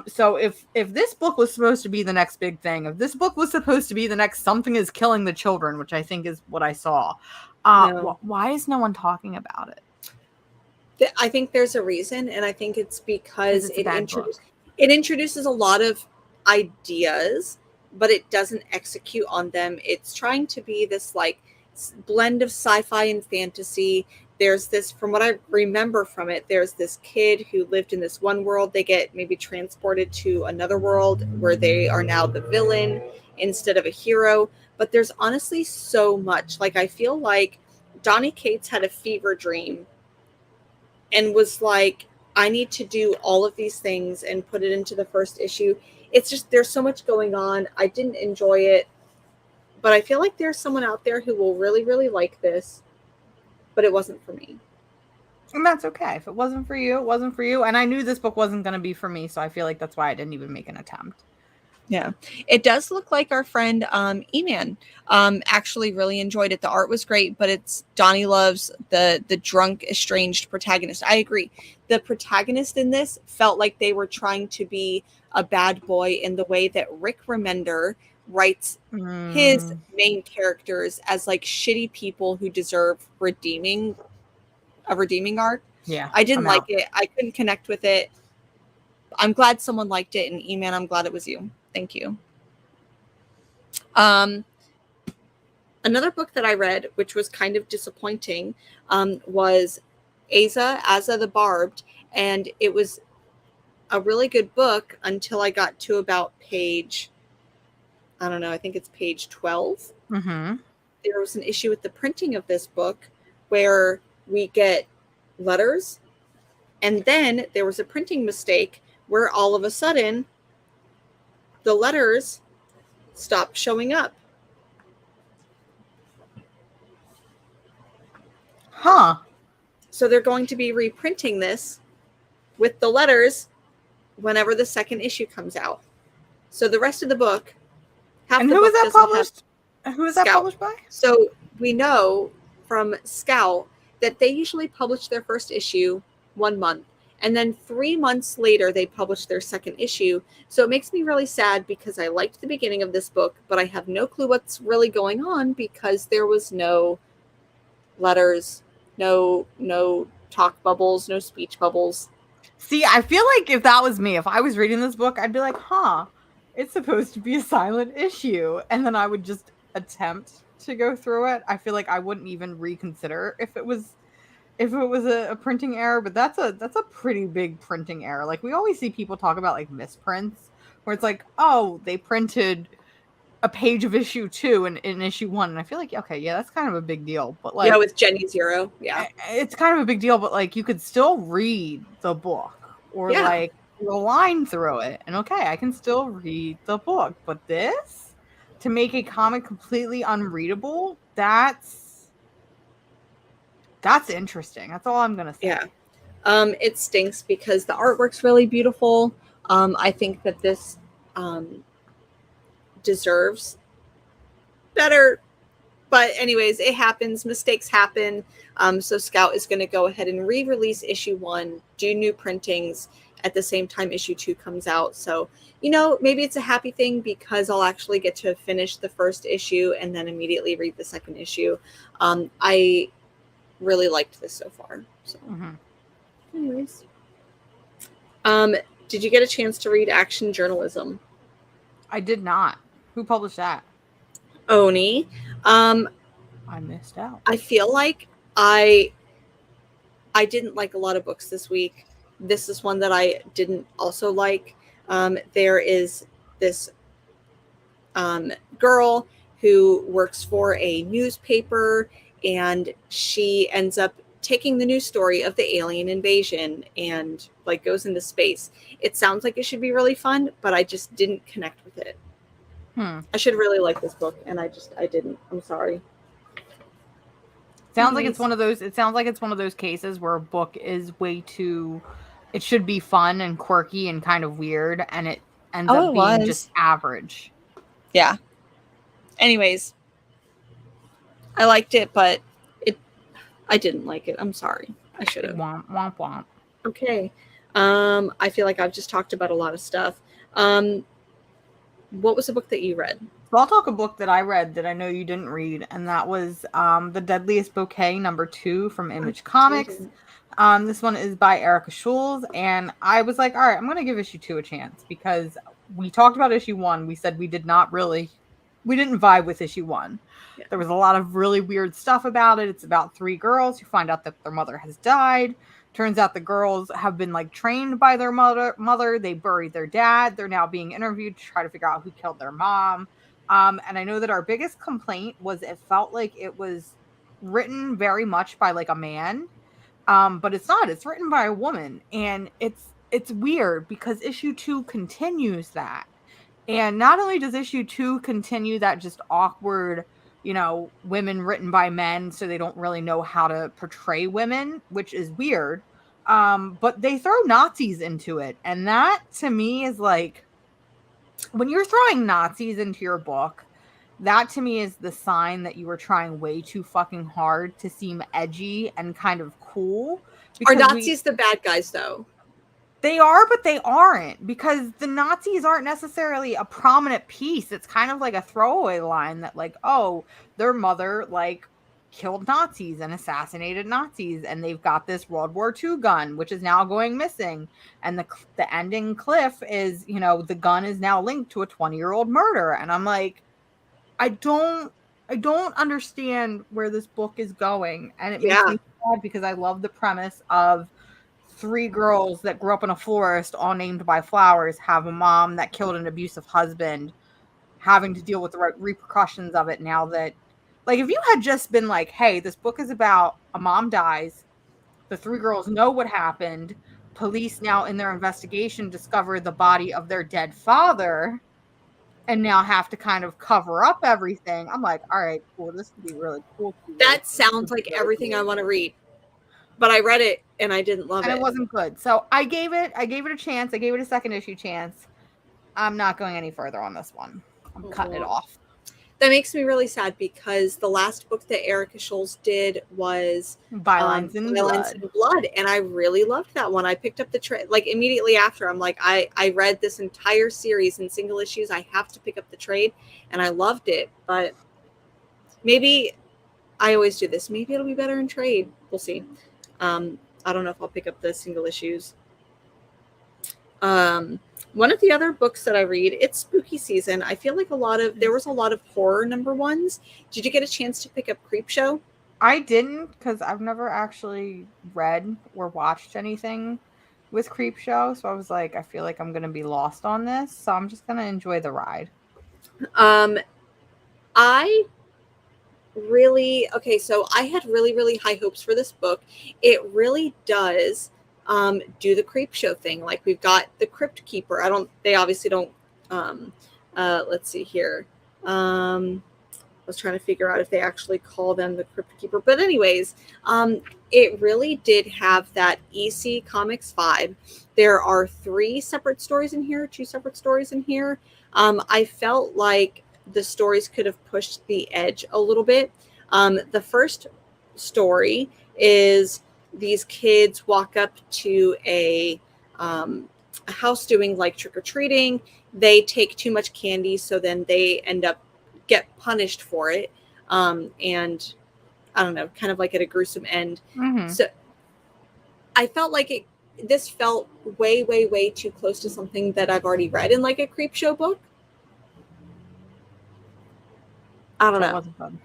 So if this book was supposed to be the next big thing, if this book was supposed to be the next Something is Killing the Children, which I think is what I saw, why is no one talking about it? I think there's a reason, and I think it's because it introduces a lot of ideas, but it doesn't execute on them. It's trying to be this like blend of sci-fi and fantasy. There's this, from what I remember from it, there's this kid who lived in this one world. They get maybe transported to another world where they are now the villain instead of a hero. But there's honestly so much. Like, I feel like Donny Cates had a fever dream and was like, I need to do all of these things and put it into the first issue. It's just, there's so much going on. I didn't enjoy it, but I feel like there's someone out there who will really, really like this, but it wasn't for me. And that's okay. If it wasn't for you, it wasn't for you. And I knew this book wasn't going to be for me, so I feel like that's why I didn't even make an attempt. Yeah, it does look like our friend E-Man actually really enjoyed it. The art was great, but it's Donnie loves the drunk, estranged protagonist. I agree. The protagonist in this felt like they were trying to be a bad boy in the way that Rick Remender writes his main characters as like shitty people who deserve a redeeming arc. Yeah, I didn't like it. I couldn't connect with it. I'm glad someone liked it, and E-Man, I'm glad it was you. Thank you. Another book that I read, which was kind of disappointing, was Asa the Barbed, and it was a really good book until I got to about page, I don't know, I think it's page 12. Mm-hmm. There was an issue with the printing of this book where we get letters, and then there was a printing mistake where all of a sudden the letters stopped showing up. Huh. So they're going to be reprinting this with the letters whenever the second issue comes out. So the rest of the book, and who is that published? Who is that published by? So we know from Scout that they usually publish their first issue 1 month, and then 3 months later they publish their second issue. So it makes me really sad because I liked the beginning of this book, but I have no clue what's really going on because there was no letters, no talk bubbles, no speech bubbles. See, I feel like if that was me, if I was reading this book, I'd be like, huh, it's supposed to be a silent issue. And then I would just attempt to go through it. I feel like I wouldn't even reconsider if it was a printing error, but that's a pretty big printing error. Like, we always see people talk about like misprints where it's like, oh, they printed a page of issue 2 in issue 1, and I feel like, okay, yeah, that's kind of a big deal. But like, yeah, with Jenny Zero, yeah, it's kind of a big deal. But like, you could still read the book or like a line through it, and okay, I can still read the book. But this, to make a comic completely unreadable, that's interesting. That's all I'm gonna say. Yeah, it stinks because the artwork's really beautiful. I think that this deserves better, but anyways, it happens. Mistakes happen. So Scout is going to go ahead and re-release issue 1, do new printings at the same time issue 2 comes out. So, you know, maybe it's a happy thing because I'll actually get to finish the first issue and then immediately read the second issue. I really liked this so far. So, anyways, did you get a chance to read Action Journalism? I did not. Who published that? Oni. I missed out. I feel like I didn't like a lot of books this week. This is one that I didn't also like. There is this girl who works for a newspaper, and she ends up taking the news story of the alien invasion and like goes into space. It sounds like it should be really fun, but I just didn't connect with it. I should really like this book, and I didn't. I'm sorry. Sounds like it's one of those. It sounds like it's one of those cases where a book is way too. It should be fun and quirky and kind of weird, and it ends up being just average. Yeah. Anyways, I liked it, but I didn't like it. I'm sorry. I should have. Womp womp womp. Okay. I feel like I've just talked about a lot of stuff. What was the book that you read? So I'll talk a book that I read that I know you didn't read, and that was The Deadliest Bouquet #2 from Image Comics. This one is by Erica Schulz, and I was like, all right, I'm going to give issue 2 a chance because we talked about issue 1. We said we didn't vibe with issue 1. Yeah. There was a lot of really weird stuff about it. It's about 3 girls who find out that their mother has died. Turns out the girls have been like trained by their mother. They buried their dad. They're now being interviewed to try to figure out who killed their mom. And I know that our biggest complaint was it felt like it was written very much by like a man. But it's not. It's written by a woman. And it's weird because issue 2 continues that. And not only does issue 2 continue that just awkward, you know, women written by men, so they don't really know how to portray women, which is weird. But they throw Nazis into it. And that to me is like, when you're throwing Nazis into your book, that to me is the sign that you were trying way too fucking hard to seem edgy and kind of cool. Are Nazis the bad guys though? They are, but they aren't, because the Nazis aren't necessarily a prominent piece. It's kind of like a throwaway line that like, oh, their mother like killed Nazis and assassinated Nazis, and they've got this World War II gun, which is now going missing. And the ending cliff is, you know, the gun is now linked to a 20-year-old murder. And I'm like, I don't understand where this book is going. And it makes me sad because I love the premise of 3 girls that grew up in a forest, all named by flowers, have a mom that killed an abusive husband, having to deal with the repercussions of it now that, like, if you had just been like, hey, this book is about a mom dies, the 3 girls know what happened, police now in their investigation discover the body of their dead father, and now have to kind of cover up everything. I'm like, all right, cool. This would be really cool. That sounds like everything I want to read. But I read it and I didn't love it. And it wasn't good. So I gave it a chance. I gave it a second issue chance. I'm not going any further on this one. I'm cutting it off. That makes me really sad because the last book that Erica Scholes did was Bylines in Blood, and I really loved that one. I picked up the trade like immediately after. I'm like, I read this entire series in single issues. I have to pick up the trade, and I loved it. But maybe I always do this. Maybe it'll be better in trade. We'll see. I don't know if I'll pick up the single issues. One of the other books that I read, it's spooky season. I feel like there was a lot of horror number ones. Did you get a chance to pick up Creepshow? I didn't, because I've never actually read or watched anything with Creepshow. So I was like, I feel like I'm going to be lost on this. So I'm just going to enjoy the ride. So I had really, really high hopes for this book. It really does do the Creepshow thing. Like we've got the Crypt Keeper. They obviously don't, let's see here. I was trying to figure out if they actually call them the Crypt Keeper, but anyways, it really did have that EC Comics vibe. There are 2 separate stories in here. I felt like the stories could have pushed the edge a little bit. The first story is these kids walk up to a house doing like trick-or-treating. They take too much candy, so then they get punished for it. And I don't know, kind of like at a gruesome end. Mm-hmm. So I felt like this felt way, way, way too close to something that I've already read in like a Creepshow book. I don't know. Wasn't fun.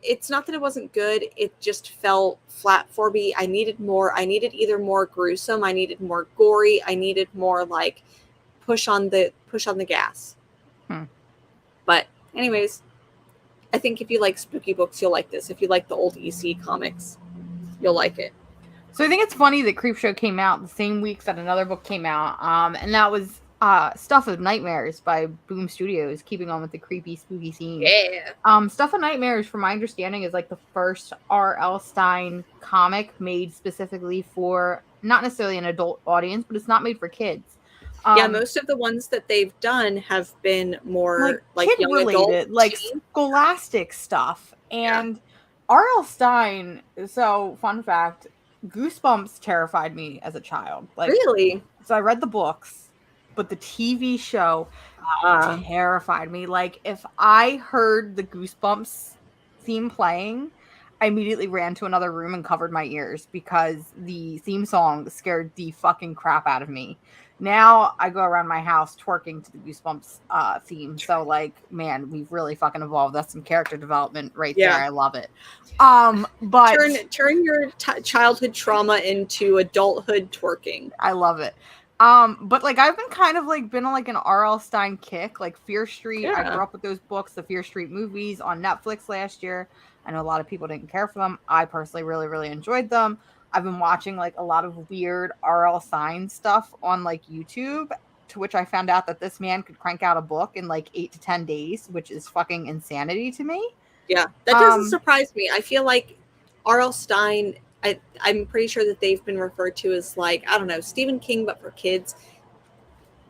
It's not that it wasn't good. It just felt flat for me. I needed more. I needed either more gruesome. I needed more gory. I needed more like push on the gas. But anyways, I think if you like spooky books, you'll like this. If you like the old EC comics, you'll like it. So I think it's funny that Creepshow came out the same week that another book came out. And that was Stuff of Nightmares by Boom Studios, keeping on with the creepy, spooky theme. Yeah. Stuff of Nightmares, from my understanding, is like the first R.L. Stine comic made specifically for not necessarily an adult audience, but it's not made for kids. Yeah, most of the ones that they've done have been more like kid young related, adult, like teen. scholastic stuff. And R.L. Stine, so fun fact, Goosebumps terrified me as a child. Like, really? So I read the books, but the TV show terrified me. Like, if I heard the Goosebumps theme playing, I immediately ran to another room and covered my ears because the theme song scared the fucking crap out of me. Now I go around my house twerking to the Goosebumps theme. So, like, man, we've really fucking evolved. That's some character development right there. I love it. But turn your childhood trauma into adulthood twerking. I love it. But like I've been kind of like been on like an R.L. Stine kick, like Fear Street. I grew up with those books, the Fear Street movies on Netflix last year. I know a lot of people didn't care for them. I personally really, really enjoyed them. I've been watching like a lot of weird R.L. Stine stuff on like YouTube, to which I found out that this man could crank out a book in like 8 to 10 days, which is fucking insanity to me. Yeah, that doesn't surprise me. I feel like R.L. Stine, I'm pretty sure that they've been referred to as like, I don't know, Stephen King, but for kids.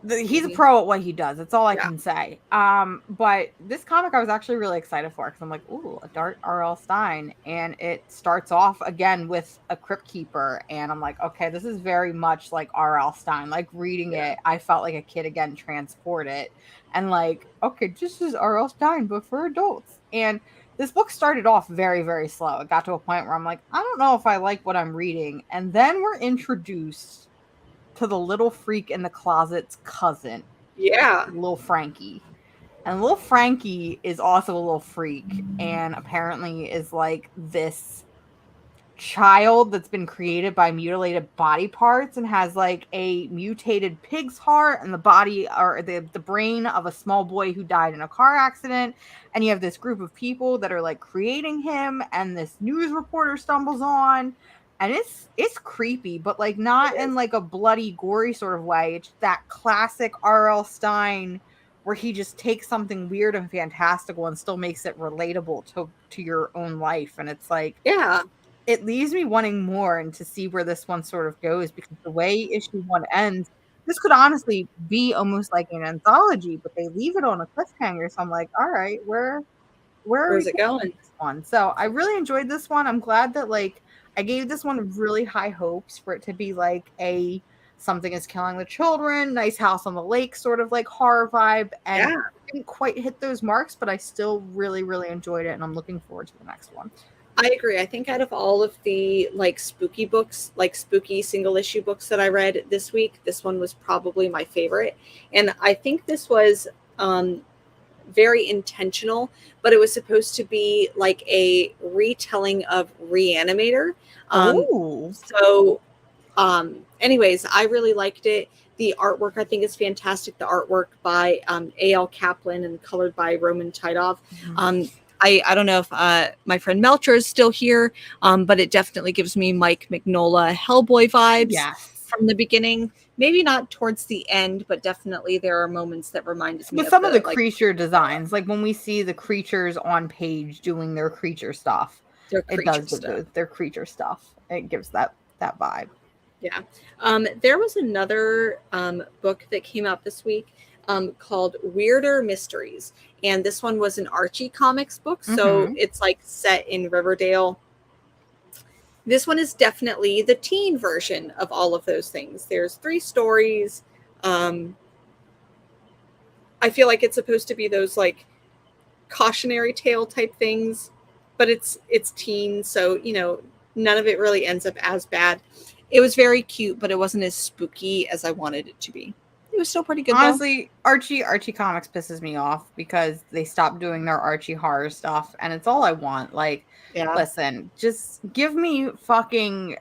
He's a pro at what he does. That's all I can say. But this comic I was actually really excited for because I'm like, ooh, a dark R.L. Stine. And it starts off again with a Crypt Keeper. And I'm like, okay, this is very much like R.L. Stine. Like reading it, I felt like a kid again, transported. And like, okay, this is R.L. Stine, but for adults. And this book started off very, very slow. It got to a point where I'm like, I don't know if I like what I'm reading. And then we're introduced to the little freak in the closet's cousin. Yeah. Little Frankie. And little Frankie is also a little freak. And apparently is like this child that's been created by mutilated body parts and has like a mutated pig's heart and the body or the brain of a small boy who died in a car accident. And you have this group of people that are like creating him, and this news reporter stumbles on, and it's creepy, but like not in like a bloody gory sort of way. It's that classic R.L. Stine where he just takes something weird and fantastical and still makes it relatable to your own life. And it's like, Yeah. it leaves me wanting more and to see where this one sort of goes, because the way issue 1 ends, this could honestly be almost like an anthology, but they leave it on a cliffhanger. So I'm like, all right, where are we Where's it going? this one? So I really enjoyed this one. I'm glad that like I gave this one really high hopes for it to be like a something is killing the children, nice house on the lake sort of like horror vibe, and Yeah. it didn't quite hit those marks, but I still really, really enjoyed it, and I'm looking forward to the next one. I agree. I think out of all of the like spooky books, like spooky single issue books that I read this week, this one was probably my favorite. And I think this was very intentional, but it was supposed to be like a retelling of Reanimator. So anyways, I really liked it. The artwork I think is fantastic. The artwork by A.L. Kaplan and colored by Roman Titov. I don't know if my friend Melcher is still here, but it definitely gives me Mike Mignola Hellboy vibes from the beginning. Maybe not towards the end, but definitely there are moments that remind me of some of the creature designs. Like when we see the creatures on page doing their creature stuff, their creature stuff. It gives that vibe. Yeah. There was another book that came out this week called Weirder Mysteries. And this one was an Archie Comics book. So it's like set in Riverdale. This one is definitely the teen version of all of those things. There's 3 stories. I feel like it's supposed to be those like cautionary tale type things, but it's teen. So, you know, none of it really ends up as bad. It was very cute, but it wasn't as spooky as I wanted it to be. It was still pretty good. Honestly, though. Archie Comics pisses me off because they stopped doing their Archie horror stuff, and it's all I want. Like, listen, just give me fucking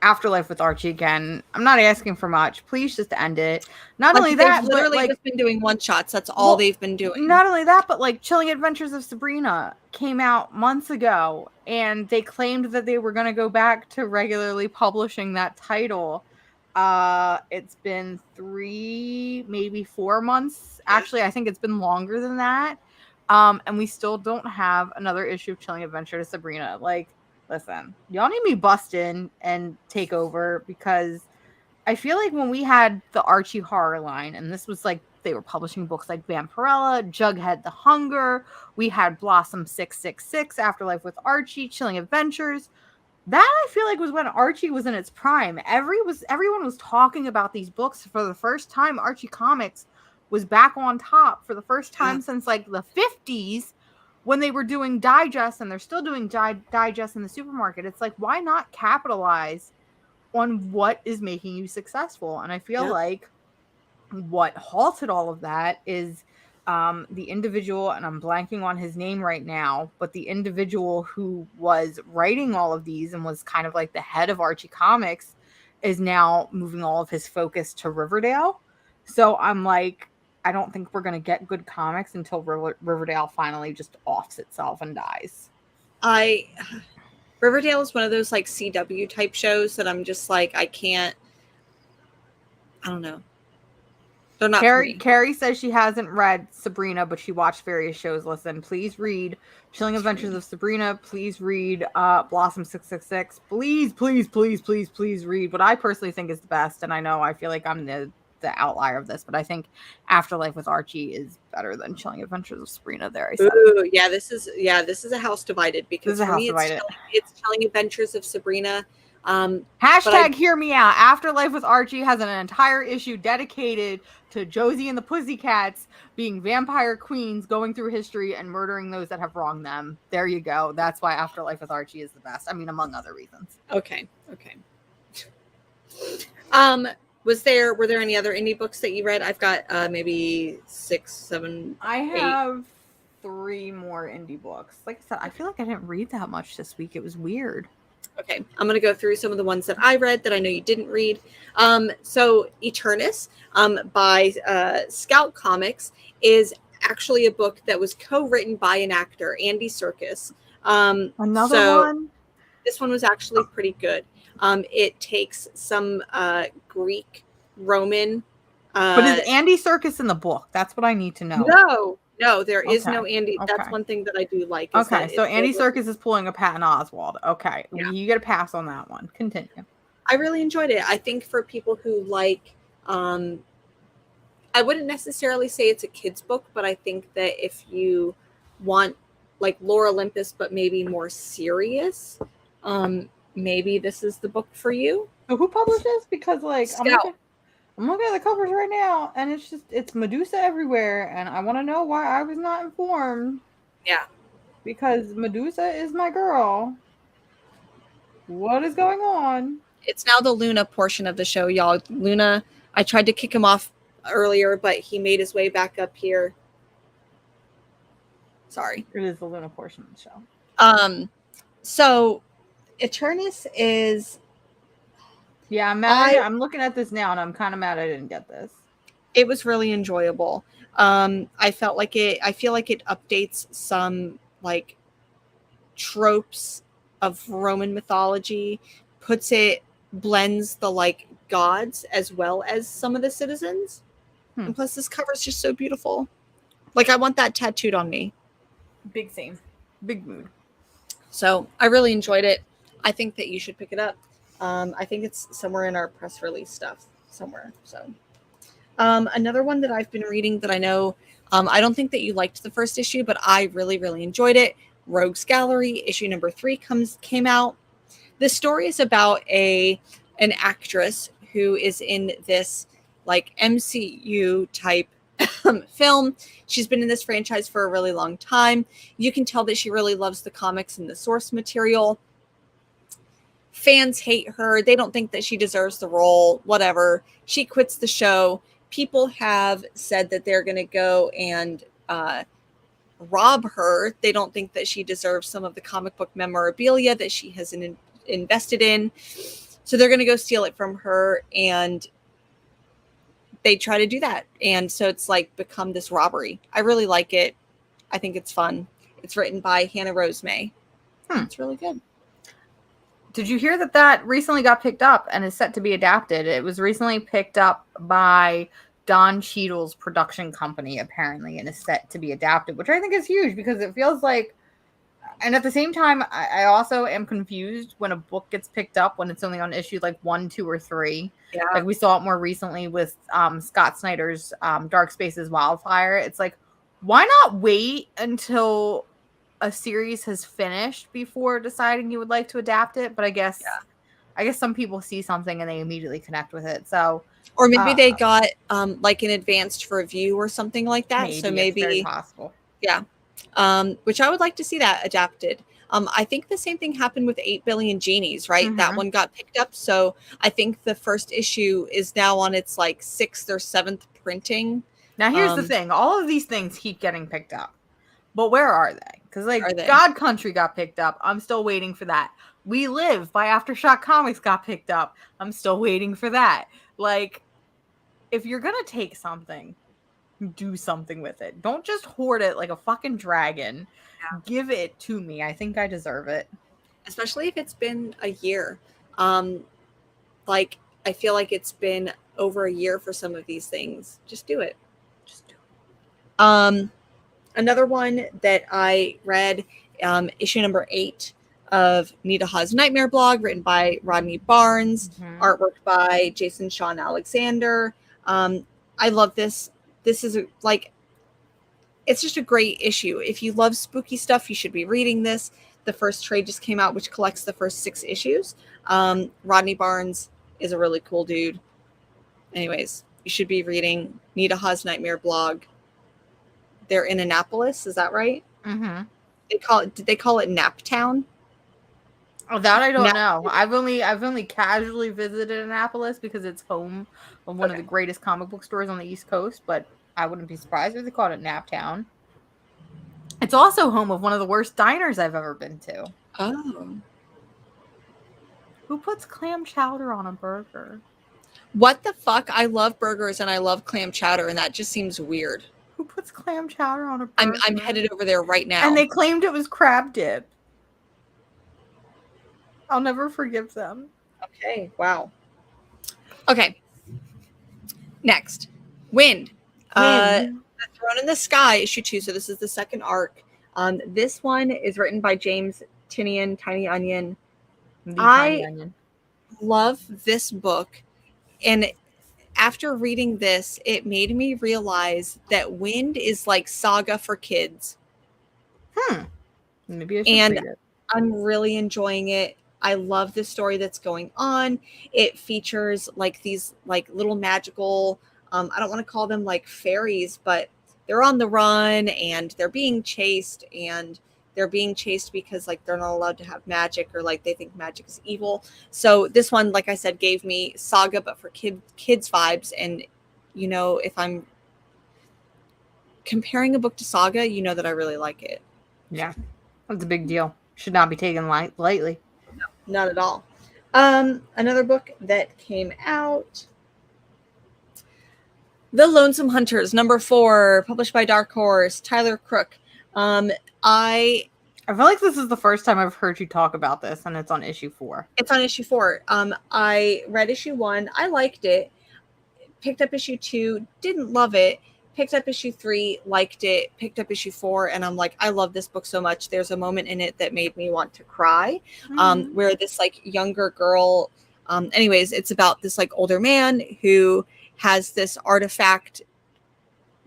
Afterlife with Archie again. I'm not asking for much. Please just end it. Not only that, they've literally just been doing one shots. That's all they've been doing. Not only that, but like Chilling Adventures of Sabrina came out months ago, and they claimed that they were going to go back to regularly publishing that title. It's been 3, maybe 4 months. Actually, I think it's been longer than that. And we still don't have another issue of Chilling Adventures of Sabrina. Like, listen, y'all need me bust in and take over, because I feel like when we had the Archie horror line, and this was like they were publishing books like Vampirella, Jughead the Hunger, we had Blossom 666, Afterlife with Archie, Chilling Adventures. That I feel like was when Archie was in its prime. Everyone was talking about these books for the first time. Archie Comics was back on top for the first time since like the 50s, when they were doing digests, and they're still doing digests in the supermarket. It's like, why not capitalize on what is making you successful? And I feel like what halted all of that is the individual, and I'm blanking on his name right now, but the individual who was writing all of these and was kind of like the head of Archie Comics is now moving all of his focus to Riverdale. So I'm like, I don't think we're going to get good comics until Riverdale finally just offs itself and dies. Riverdale is one of those like CW type shows that I'm just like, I don't know. They're not. Carrie says she hasn't read Sabrina, but she watched various shows. Listen, please read Chilling Adventures of Sabrina. Please read Blossom 666. Please read what I personally think is the best. And I feel like I'm the outlier of this, but I think Afterlife with Archie is better than Chilling Adventures of Sabrina. This is a house divided, because for me it's Chilling Adventures of Sabrina. Hashtag hear me out. Afterlife with Archie has an entire issue dedicated to Josie and the Pussycats being vampire queens, going through history and murdering those that have wronged them. There you go. That's why Afterlife with Archie is the best. I mean, among other reasons. Okay. Were there any other indie books that you read? I've got maybe 6, 7. I have 3 more indie books. Like I said, I feel like I didn't read that much this week. It was weird. Okay, I'm going to go through some of the ones that I read that I know you didn't read. So Eternus by Scout Comics is actually a book that was co-written by an actor, Andy Serkis. Another one? This one was actually pretty good. It takes some Greek Roman But is Andy Serkis in the book? That's what I need to know. No, there is no Okay. Andy. That's Okay. one thing that I do like. Is Okay, that so it's Andy really- Serkis is pulling a Patton Oswalt. Okay, Yeah. you get a pass on that one. Continue. I really enjoyed it. I think for people who like, I wouldn't necessarily say it's a kid's book, but I think that if you want like Lore Olympus, but maybe more serious, maybe this is the book for you. So who published this? Because like Scout. I'm looking at the covers right now, and it's Medusa everywhere, and I want to know why I was not informed. Yeah. Because Medusa is my girl. What is going on? It's now the Luna portion of the show, y'all. Luna, I tried to kick him off earlier, but he made his way back up here. Sorry. It is the Luna portion of the show. So Eternus is... Yeah, I'm mad. I'm looking at this now, and I'm kind of mad I didn't get this. It was really enjoyable. I feel like it updates some like tropes of Roman mythology, blends the like gods as well as some of the citizens. And plus this cover is just so beautiful. Like I want that tattooed on me. Big theme. Big mood. So I really enjoyed it. I think that you should pick it up. I think it's somewhere in our press release stuff somewhere. So another one that I've been reading that I know, I don't think that you liked the first issue, but I really, really enjoyed it. Rogues Gallery issue number 3 came out. This story is about an actress who is in this like MCU type film. She's been in this franchise for a really long time. You can tell that she really loves the comics and the source material. Fans hate her. They don't think that she deserves the role, whatever. She quits the show. People have said that they're going to go and rob her. They don't think that she deserves some of the comic book memorabilia that she has invested in. So they're going to go steal it from her, and they try to do that. And so it's like become this robbery. I really like it. I think it's fun. It's written by Hannah Rose May. It's really good. Did you hear that recently got picked up and is set to be adapted? It was recently picked up by Don Cheadle's production company, apparently, and is set to be adapted, which I think is huge because it feels like, and at the same time, I also am confused when a book gets picked up when it's only on issue like 1, 2, or 3. Yeah. Like we saw it more recently with Scott Snyder's Dark Spaces Wildfire. It's like, why not wait until a series has finished before deciding you would like to adapt it? But I guess some people see something and they immediately connect with it. So, or maybe they got like an advanced review or something like that. Maybe, so maybe it's very possible. Yeah. Which I would like to see that adapted. I think the same thing happened with 8 Billion Genies, right? Mm-hmm. That one got picked up. So I think the first issue is now on its like 6th or 7th printing. Now here's the thing. All of these things keep getting picked up. But where are they? Because like God Country got picked up. I'm still waiting for that. We Live by Aftershock Comics got picked up. I'm still waiting for that. Like, if you're going to take something, do something with it. Don't just hoard it like a fucking dragon. Yeah. Give it to me. I think I deserve it. Especially if it's been a year. Like, I feel like it's been over a year for some of these things. Just do it. Just do it. Another one that I read, issue number 8 of Nita Ha's Nightmare Blog, written by Rodney Barnes, artwork by Jason Sean Alexander. I love this. This is it's just a great issue. If you love spooky stuff, you should be reading this. The first trade just came out, which collects the first 6 issues. Rodney Barnes is a really cool dude. Anyways, you should be reading Nita Ha's Nightmare Blog. They're in Annapolis, is that right? Mm-hmm. Did they call it Naptown? Oh, that I don't know. I've only casually visited Annapolis because it's home of one of the greatest comic book stores on the East Coast, but I wouldn't be surprised if they called it Naptown. It's also home of one of the worst diners I've ever been to. Oh. Who puts clam chowder on a burger? What the fuck? I love burgers and I love clam chowder, and that just seems weird. Who puts clam chowder on a burger? I'm headed over there right now. And they claimed it was crab dip. I'll never forgive them. Okay, wow. Okay. Next, Wind. Wind. The Throne in the Sky, issue 2. So this is the second arc. This one is written by James Tinian, Tiny Onion. Tiny Onion. Love this book, and after reading this, it made me realize that Wind is like Saga for kids. Maybe I should read it. I'm really enjoying it. I love the story that's going on. It features like these like little magical, I don't want to call them like fairies, but they're on the run and they're being chased, and they're being chased because like they're not allowed to have magic, or like they think magic is evil. So this one, like I said, gave me Saga but for kids vibes. And you know, if I'm comparing a book to Saga, you know that I really like it. Yeah, that's a big deal. Should not be taken lightly. No, not at all. Another book that came out, The Lonesome Hunters, number 4, published by Dark Horse, Tyler Crook. I feel like this is the first time I've heard you talk about this, and it's on issue 4. It's on issue 4. I read issue 1. I liked it. Picked up issue 2. Didn't love it. Picked up issue 3. Liked it. Picked up issue 4. And I'm like, I love this book so much. There's a moment in it that made me want to cry. Where this like younger girl, anyways, it's about this like older man who has this artifact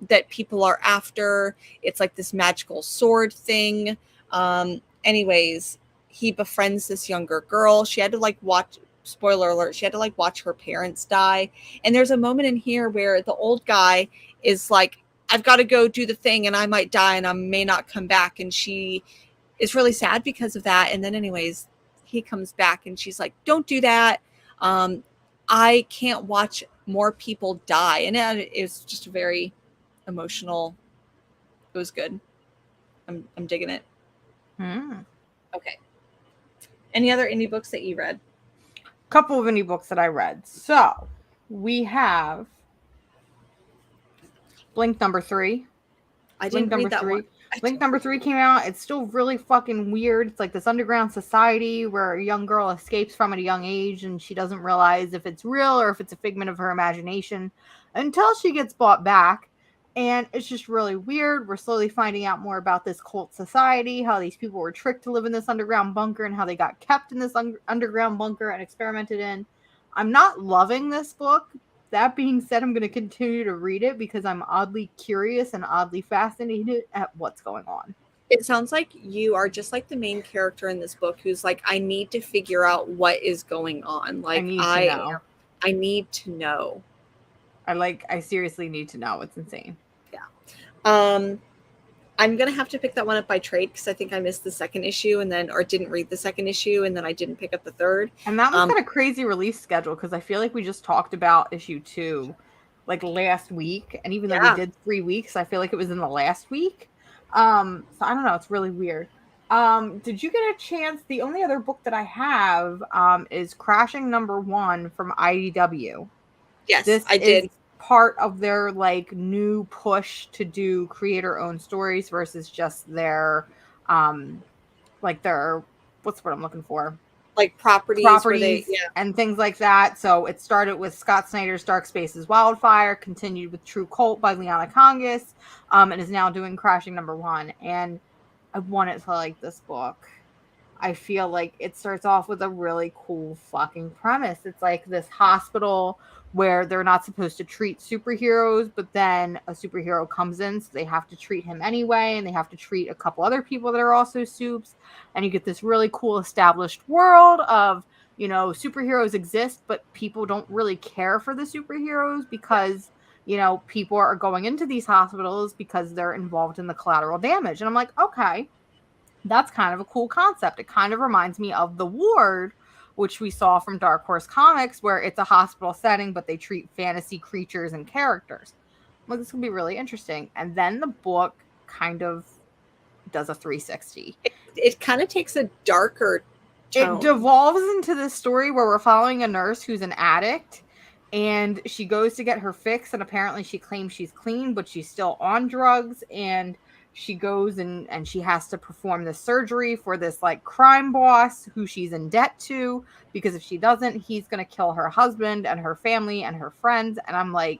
that people are after. It's like this magical sword thing. Anyways, he befriends this younger girl. She had to like watch, spoiler alert, she had to like watch her parents die. And there's a moment in here where the old guy is like, I've got to go do the thing and I might die and I may not come back. And she is really sad because of that. And then anyways, he comes back and she's like, don't do that. I can't watch more people die. And it was just a very emotional. It was good. I'm digging it. Okay. Any other indie books that you read? A couple of indie books that I read. So we have Blink number 3. I didn't read that one. Blink number 3 came out. It's still really fucking weird. It's like this underground society where a young girl escapes from at a young age, and she doesn't realize if it's real or if it's a figment of her imagination until she gets brought back. And it's just really weird. We're slowly finding out more about this cult society, how these people were tricked to live in this underground bunker, and how they got kept in this underground bunker and experimented in. I'm not loving this book. That being said, I'm going to continue to read it because I'm oddly curious and oddly fascinated at what's going on. It sounds like you are just like the main character in this book who's like, I need to figure out what is going on. Like, I need to know. I seriously need to know. It's insane. Yeah. I'm going to have to pick that one up by trade because I think I missed the second issue or didn't read the second issue, and then I didn't pick up the third. And that was kind of crazy release schedule because I feel like we just talked about issue 2 like last week. And even though we did 3 weeks, I feel like it was in the last week. So I don't know. It's really weird. Did you get a chance? The only other book that I have is Crashing number 1 from IDW. Yes, I did. Part of their like new push to do creator owned stories versus just their like their what's what I'm looking for, like properties and things like that. So it started with Scott Snyder's Dark Spaces Wildfire, continued with True Cult by Liana Congas, and is now doing Crashing number 1. And I wanted to like this book. I feel like it starts off with a really cool fucking premise. It's like this hospital where they're not supposed to treat superheroes, but then a superhero comes in, so they have to treat him anyway, and they have to treat a couple other people that are also supes. And you get this really cool established world of, you know, superheroes exist, but people don't really care for the superheroes because, you know, people are going into these hospitals because they're involved in the collateral damage. And I'm like, okay, that's kind of a cool concept. It kind of reminds me of The Ward, which we saw from Dark Horse Comics, where it's a hospital setting, but they treat fantasy creatures and characters. Well, this could be really interesting. And then the book kind of does a 360. It kind of takes a darker tone. It devolves into this story where we're following a nurse who's an addict, and she goes to get her fix, and apparently she claims she's clean, but she's still on drugs, and she goes and she has to perform this surgery for this like crime boss who she's in debt to, because if she doesn't, he's going to kill her husband and her family and her friends. And I'm like,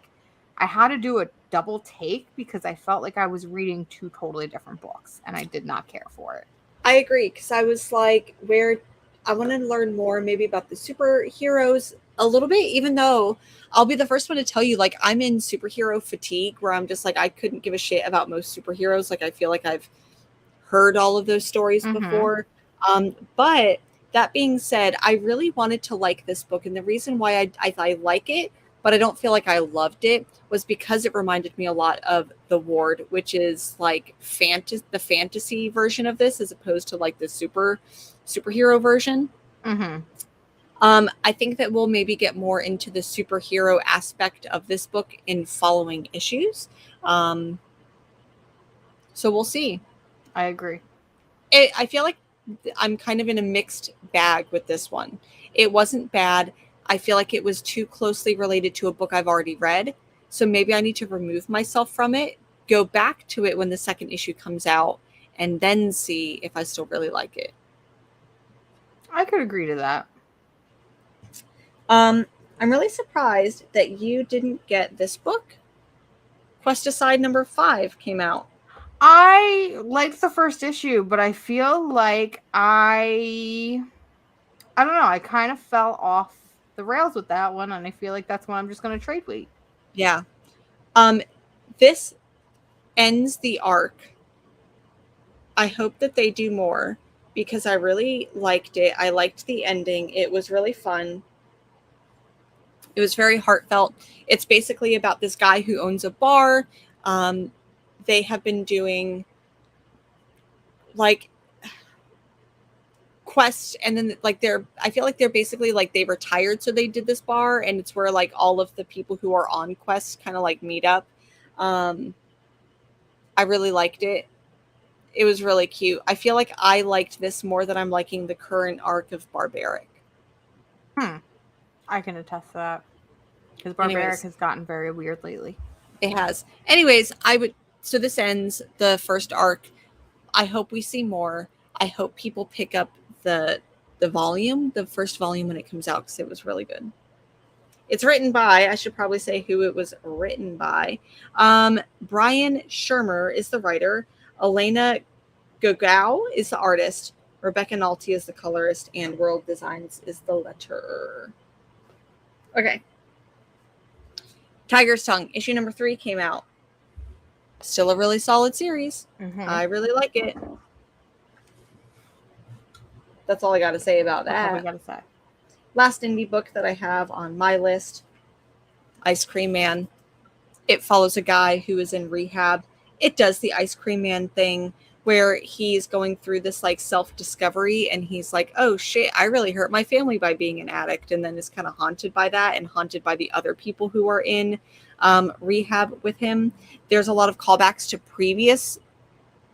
I had to do a double take because I felt like I was reading two totally different books and I did not care for it. I agree, because I was like, where I want to learn more maybe about the superheroes a little bit, even though I'll be the first one to tell you, like, I'm in superhero fatigue where I'm just like, I couldn't give a shit about most superheroes. Like, I feel like I've heard all of those stories before. But that being said, I really wanted to like this book. And the reason why I like it, but I don't feel like I loved it, was because it reminded me a lot of The Ward, which is like the fantasy version of this, as opposed to like the superhero version. I think that we'll maybe get more into the superhero aspect of this book in following issues. So we'll see. I agree. I feel like I'm kind of in a mixed bag with this one. It wasn't bad. I feel like it was too closely related to a book I've already read. So maybe I need to remove myself from it, go back to it when the second issue comes out, and then see if I still really like it. I could agree to that. I'm really surprised that you didn't get this book. Questicide number 5 came out. I liked the first issue, but I feel like I don't know, I kind of fell off the rails with that one, and I feel like that's one I'm just going to trade wait. Yeah. This ends the arc. I hope that they do more because I really liked it. I liked the ending. It was really fun. It was very heartfelt. It's basically about this guy who owns a bar. They have been doing like quests, and then like I feel like they're basically like they retired, so they did this bar, and it's where like all of the people who are on quests kind of like meet up. I really liked it. It was really cute. I feel like I liked this more than I'm liking the current arc of Barbaric. I can attest to that. Because Barbaric has gotten very weird lately. It has. Anyways, so this ends the first arc. I hope we see more. I hope people pick up the first volume when it comes out, because it was really good. It's written by, I should probably say who it was written by. Brian Shermer is the writer. Elena Gogau is the artist. Rebecca Nalty is the colorist. And World Designs is the letterer. Okay. Tiger's Tongue, issue number 3 came out. Still a really solid series. I really like it. That's all I got to say about that. That's all I got to say. Last indie book that I have on my list, Ice Cream Man. It follows a guy who is in rehab. It does the Ice Cream Man thing where he's going through this like self-discovery, and he's like, oh shit, I really hurt my family by being an addict, and then is kind of haunted by that and haunted by the other people who are in rehab with him. There's a lot of callbacks to previous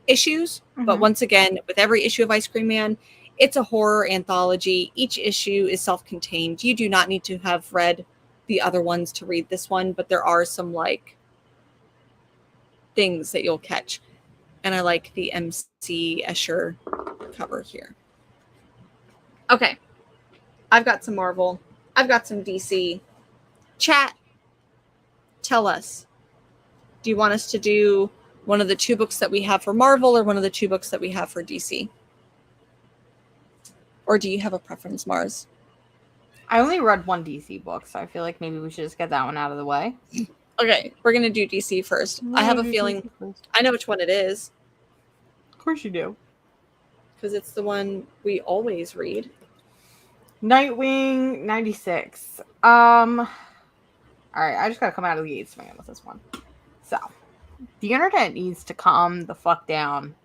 issues, but once again, with every issue of Ice Cream Man, it's a horror anthology. Each issue is self-contained. You do not need to have read the other ones to read this one, but there are some like things that you'll catch. And I like the MC Escher cover here. Okay. I've got some Marvel. I've got some DC. Chat, tell us. Do you want us to do one of the 2 books that we have for Marvel or one of the 2 books that we have for DC? Or do you have a preference, Mars? I only read one DC book, so I feel like maybe we should just get that one out of the way. Okay, we're going to do DC first. I have a feeling I know which one it is. Of course you do. Because it's the one we always read. Nightwing 96. Alright, I just gotta come out of the gate swinging with this one. So, the internet needs to calm the fuck down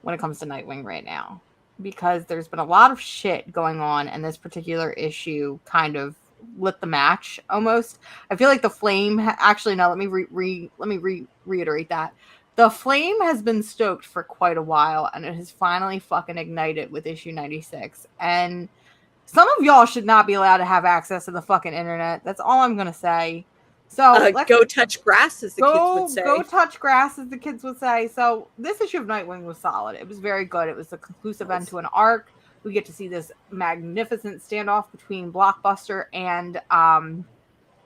when it comes to Nightwing right now. Because there's been a lot of shit going on, and this particular issue kind of lit the match almost. I feel like the flame actually no, let me reiterate that. The flame has been stoked for quite a while, and it has finally fucking ignited with issue 96. And some of y'all should not be allowed to have access to the fucking internet. That's all I'm gonna say. So go touch grass, as the kids would say. Go touch grass, as the kids would say. So this issue of Nightwing was solid. It was very good. It was a conclusive end to an arc. We get to see this magnificent standoff between Blockbuster and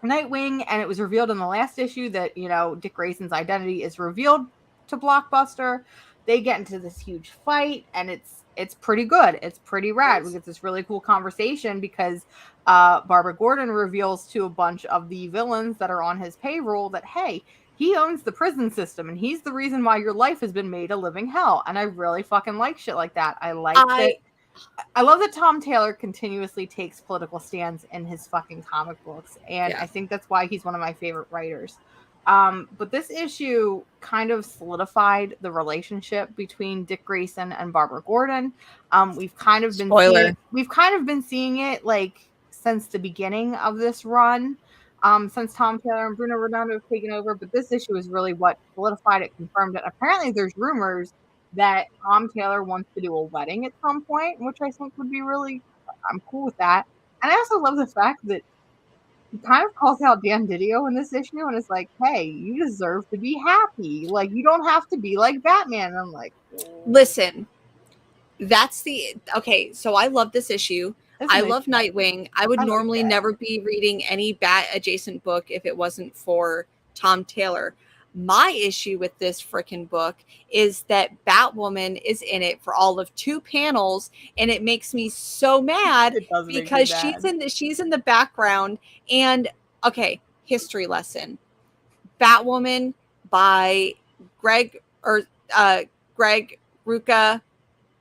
Nightwing, and it was revealed in the last issue that, you know, Dick Grayson's identity is revealed to Blockbuster. They get into this huge fight, and it's pretty good. It's pretty rad. We get this really cool conversation because Barbara Gordon reveals to a bunch of the villains that are on his payroll that, hey, he owns the prison system, and he's the reason why your life has been made a living hell. And I really fucking like shit like that. I love that Tom Taylor continuously takes political stands in his fucking comic books, and I think that's why he's one of my favorite writers. But this issue kind of solidified the relationship between Dick Grayson and Barbara Gordon. We've kind of been seeing it like since the beginning of this run, since Tom Taylor and Bruno Redondo have taken over. But this issue is really what solidified it, confirmed it. Apparently, there's rumors that Tom Taylor wants to do a wedding at some point, which I think would be really, I'm cool with that. And I also love the fact that he kind of calls out Dan Didio in this issue and is like, hey, you deserve to be happy. Like, you don't have to be like Batman. And I'm like, listen, okay, so I love this issue. I love Nightwing. I would normally never be reading any Bat adjacent book if it wasn't for Tom Taylor. My issue with this freaking book is that Batwoman is in it for all of 2 panels, and it makes me so mad because she's in the background. And okay, history lesson: Batwoman by Greg Rucka,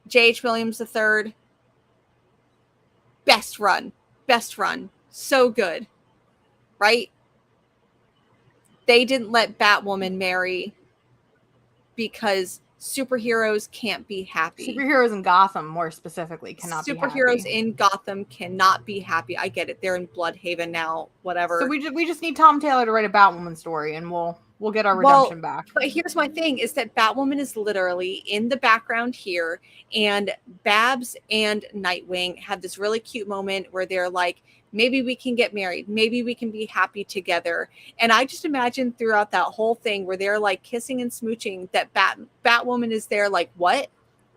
J.H. Williams III. Best run, so good, right? They didn't let Batwoman marry because superheroes can't be happy. Superheroes in Gotham, more specifically, cannot be happy. Superheroes in Gotham cannot be happy. I get it. They're in Bloodhaven now, whatever. So we just need Tom Taylor to write a Batwoman story, and we'll get our redemption back. But here's my thing, is that Batwoman is literally in the background here, and Babs and Nightwing have this really cute moment where they're like, maybe we can get married. Maybe we can be happy together. And I just imagine throughout that whole thing where they're like kissing and smooching that Batwoman is there like, what?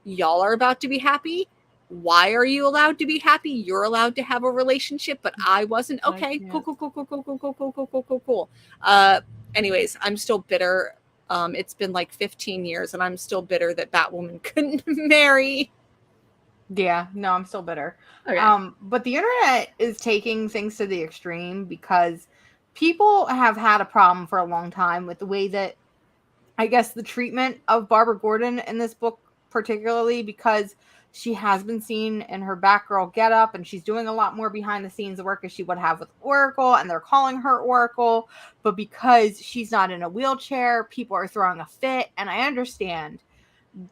Y'all are about to be happy? Why are you allowed to be happy? You're allowed to have a relationship, but I wasn't. Okay, cool. Anyways, I'm still bitter. It's been like 15 years and I'm still bitter that Batwoman couldn't marry. Yeah, no, I'm still bitter. Okay. But the internet is taking things to the extreme because people have had a problem for a long time with the way that, I guess, the treatment of Barbara Gordon in this book, particularly because she has been seen in her Batgirl getup, and she's doing a lot more behind the scenes work as she would have with Oracle, and they're calling her Oracle. But because she's not in a wheelchair, people are throwing a fit, and I understand.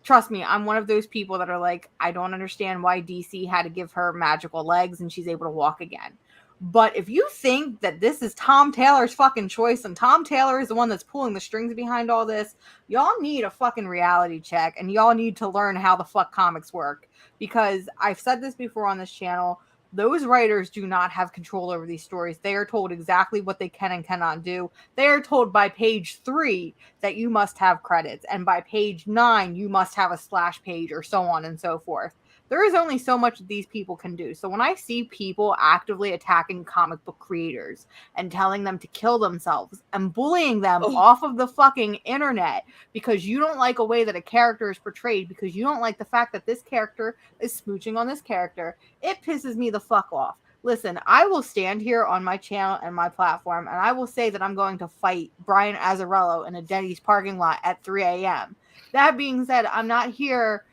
Trust me, I'm one of those people that are like, I don't understand why DC had to give her magical legs and she's able to walk again. But if you think that this is Tom Taylor's fucking choice and Tom Taylor is the one that's pulling the strings behind all this, y'all need a fucking reality check and y'all need to learn how the fuck comics work. Because I've said this before on this channel, those writers do not have control over these stories. They are told exactly what they can and cannot do. They are told by page 3 that you must have credits, and by page 9 you must have a splash page, or so on and so forth. There is only so much that these people can do. So when I see people actively attacking comic book creators and telling them to kill themselves and bullying them off of the fucking internet because you don't like a way that a character is portrayed, because you don't like the fact that this character is smooching on this character, it pisses me the fuck off. Listen, I will stand here on my channel and my platform and I will say that I'm going to fight Brian Azzarello in a Denny's parking lot at 3 a.m. That being said, I'm not here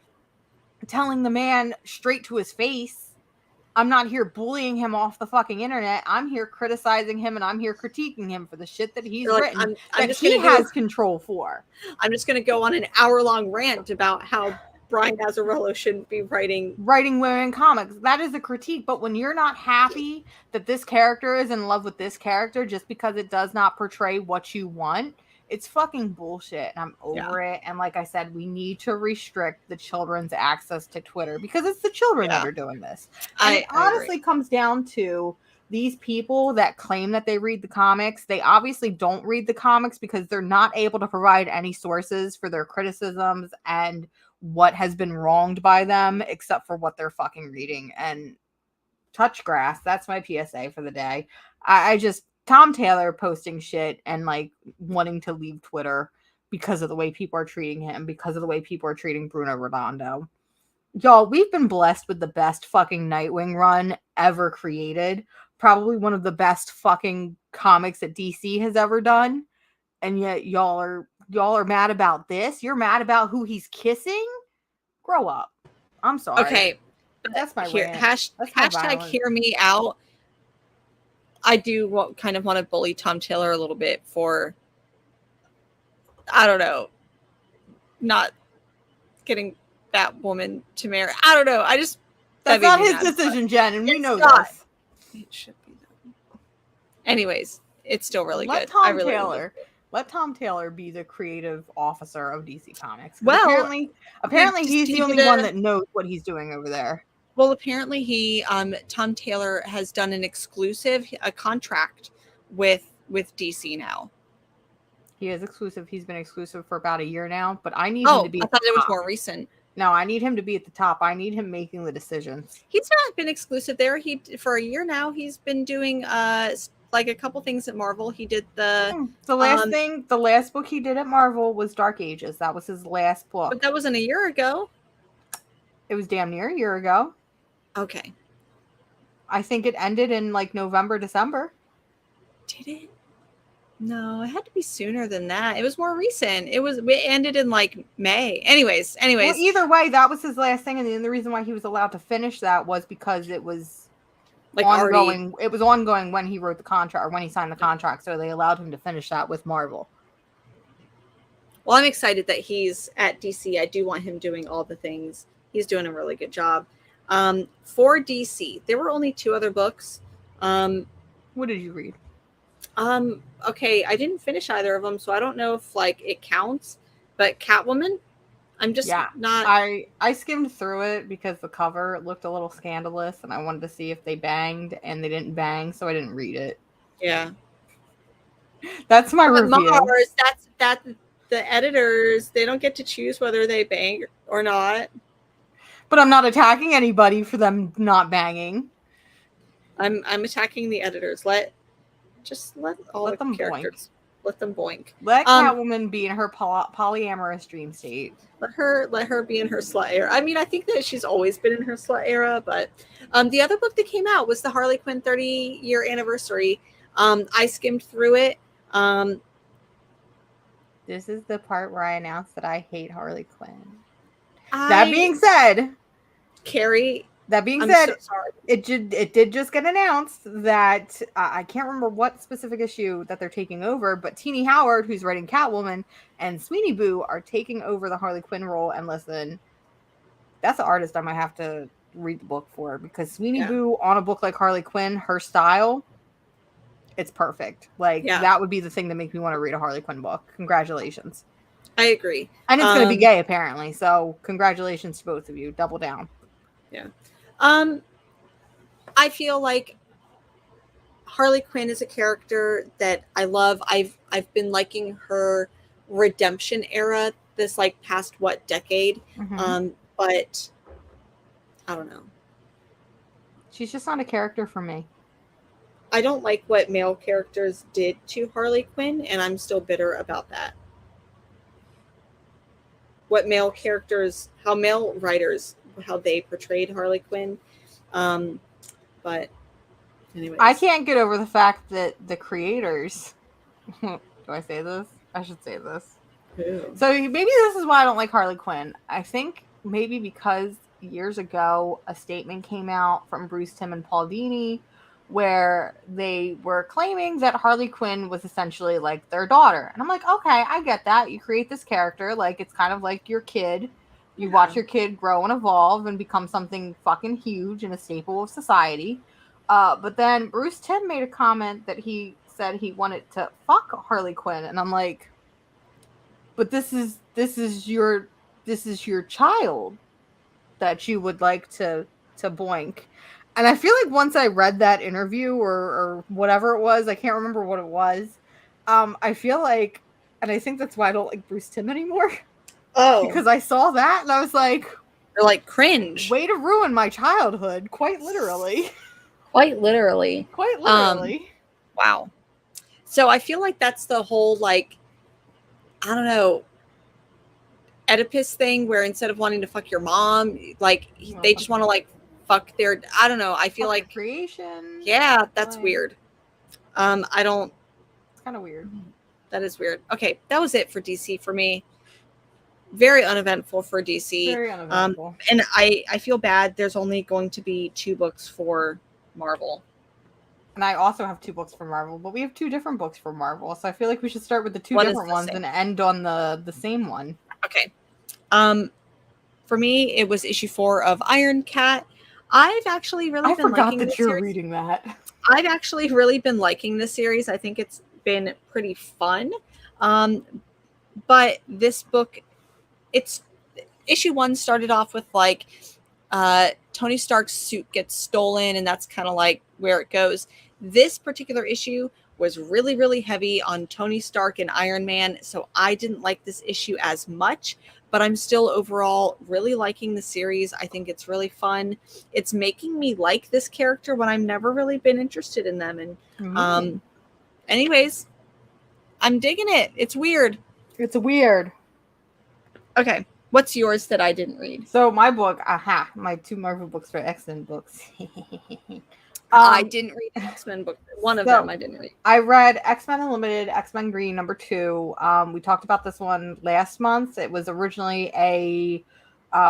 telling the man straight to his face. I'm not here bullying him off the fucking internet. I'm here criticizing him and I'm here critiquing him for the shit that he's written that he has control for. I'm just going to go on an hour-long rant about how Brian Azzarello shouldn't be writing women comics. That is a critique, but when you're not happy that this character is in love with this character just because it does not portray what you want, it's fucking bullshit, and I'm over it. And like I said, we need to restrict the children's access to Twitter because it's the children that are doing this. And it honestly comes down to these people that claim that they read the comics. They obviously don't read the comics because they're not able to provide any sources for their criticisms and what has been wronged by them except for what they're fucking reading. And touch grass. That's my PSA for the day. I just, Tom Taylor posting shit and like wanting to leave Twitter because of the way people are treating him, because of the way people are treating Bruno Redondo. Y'all, we've been blessed with the best fucking Nightwing run ever created. Probably one of the best fucking comics that DC has ever done. And yet y'all are mad about this? You're mad about who he's kissing? Grow up. I'm sorry. Okay. That's my rant. Hashtag hear me out. I do kind of want to bully Tom Taylor a little bit for, I don't know, not getting Batwoman to marry. I don't know. That's not his decision, Jen, and we know this. It should be. Anyways, it's still really good. Let Tom Taylor be the creative officer of DC Comics. Well, apparently he's the only one that knows what he's doing over there. Well, apparently Tom Taylor has done a contract with DC now. He is exclusive. He's been exclusive for about a year now, but I need him to be. I thought it was more recent. No, I need him to be at the top. I need him making the decisions. He's not been exclusive there. For a year now, he's been doing like a couple things at Marvel. He did the last book he did at Marvel was Dark Ages. That was his last book. But that wasn't a year ago. It was damn near a year ago. Okay. I think it ended in like November, December. Did it? No, it had to be sooner than that. It was more recent. It ended in like May. Anyways. Well, either way, that was his last thing, and the only reason why he was allowed to finish that was because it was like ongoing. It was ongoing when he wrote the contract or when he signed the contract, so they allowed him to finish that with Marvel. Well, I'm excited that he's at DC. I do want him doing all the things. He's doing a really good job. For DC, there were only 2 other books. What did you read? Okay, I didn't finish either of them, so I don't know if like it counts. But Catwoman, I'm just not. I skimmed through it because the cover looked a little scandalous, and I wanted to see if they banged, and they didn't bang, so I didn't read it. Yeah, that's my review. Mars, that's the editors. They don't get to choose whether they bang or not. But I'm not attacking anybody for them not banging. I'm attacking the editors. Let all the characters boink. Let them boink. Let Catwoman be in her polyamorous dream state. Let her be in her slut era. I mean, I think that she's always been in her slut era, but the other book that came out was the Harley Quinn 30-year anniversary. I skimmed through it. This is the part where I announced that I hate Harley Quinn. That being said, Carrie. That being said, so it did just get announced that I can't remember what specific issue that they're taking over, but Teenie Howard, who's writing Catwoman, and Sweeney Boo are taking over the Harley Quinn role. And listen, that's an artist I might have to read the book for, because Sweeney Boo on a book like Harley Quinn, her style, it's perfect. Like that would be the thing to make me want to read a Harley Quinn book. Congratulations. I agree. And it's going to be gay apparently. So congratulations to both of you. Double down. Yeah. I feel like Harley Quinn is a character that I love. I've been liking her redemption era this like past decade. Mm-hmm. But I don't know. She's just not a character for me. I don't like what male characters did to Harley Quinn, and I'm still bitter about that. What male characters, how male writers, how they portrayed Harley Quinn. But anyways. I can't get over the fact that the creators, do I say this? I should say this. Ew. So maybe this is why I don't like Harley Quinn. I think maybe because years ago, a statement came out from Bruce Timm and Paul Dini where they were claiming that Harley Quinn was essentially like their daughter. And I'm like, okay, I get that. You create this character, like it's kind of like your kid. You watch your kid grow and evolve and become something fucking huge and a staple of society. But then Bruce Timm made a comment that he said he wanted to fuck Harley Quinn. And I'm like, but this is your child that you would like to boink. And I feel like once I read that interview or whatever it was, I can't remember what it was. I feel like, and I think that's why I don't like Bruce Timm anymore. Oh, because I saw that and I was like, you're like cringe. Way to ruin my childhood, quite literally. Quite literally. Quite literally. Wow. So I feel like that's the whole, like, I don't know, Oedipus thing, where instead of wanting to fuck your mom, like they just want to like fuck their, I don't know. I feel like creation. Yeah, that's weird. I don't. It's kind of weird. That is weird. Okay, that was it for DC for me. Very uneventful for DC. Very uneventful. And I feel bad. There's only going to be 2 books for Marvel. And I also have 2 books for Marvel, but we have 2 different books for Marvel. So I feel like we should start with the 2 different ones and end on the same one. Okay. For me, it was issue 4 of Iron Cat. I've actually really been liking this series. I forgot that you were reading that. I've actually really been liking this series. I think it's been pretty fun. But this book, it's issue 1 started off with like Tony Stark's suit gets stolen, and that's kind of like where it goes. This particular issue was really, really heavy on Tony Stark and Iron Man, so I didn't like this issue as much, but I'm still overall really liking the series. I think it's really fun. It's making me like this character when I've never really been interested in them. And anyways, I'm digging it. It's weird. It's weird. Okay. What's yours that I didn't read? So my book, my 2 Marvel books are X-Men books. I didn't read the X-Men book. One of them I didn't read. I read X-Men Unlimited, X-Men Green #2. We talked about this one last month. It was originally a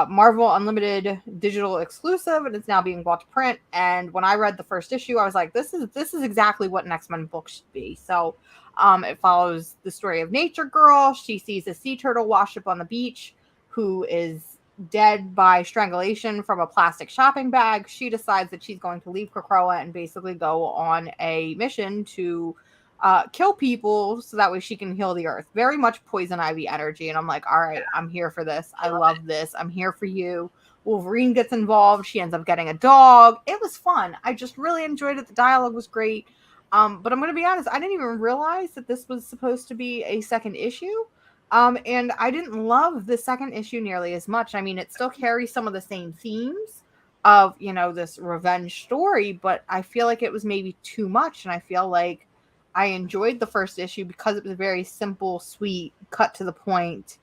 Marvel Unlimited digital exclusive, and it's now being bought to print. And when I read the first issue, I was like, this is exactly what an X-Men book should be. So it follows the story of Nature Girl. She sees a sea turtle wash up on the beach who is dead by strangulation from a plastic shopping bag. She decides that she's going to leave Krakoa and basically go on a mission to kill people so that way she can heal the earth. Very much Poison Ivy energy. And I'm like, all right, I'm here for this. I love this. I'm here for you. Wolverine gets involved. She ends up getting a dog. It was fun. I just really enjoyed it. The dialogue was great. But I'm going to be honest, I didn't even realize that this was supposed to be a second issue. And I didn't love the second issue nearly as much. I mean, it still carries some of the same themes of, this revenge story, but I feel like it was maybe too much. And I feel like I enjoyed the first issue because it was very simple, sweet, cut to the point.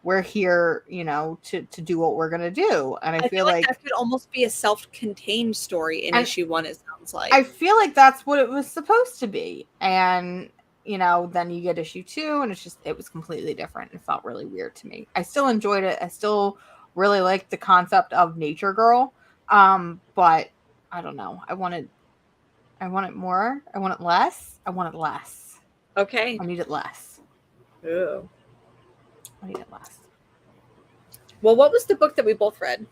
We're here, to do what we're going to do. And I feel like that could almost be a self-contained story in issue 1, it sounds like. I feel like that's what it was supposed to be. And then you get issue 2 and it was completely different. It felt really weird to me. I still enjoyed it. I still really liked the concept of Nature Girl. But I don't know. I want it more. I want it less. I want it less. Okay. I need it less. Ooh. I need it less. Well, what was the book that we both read?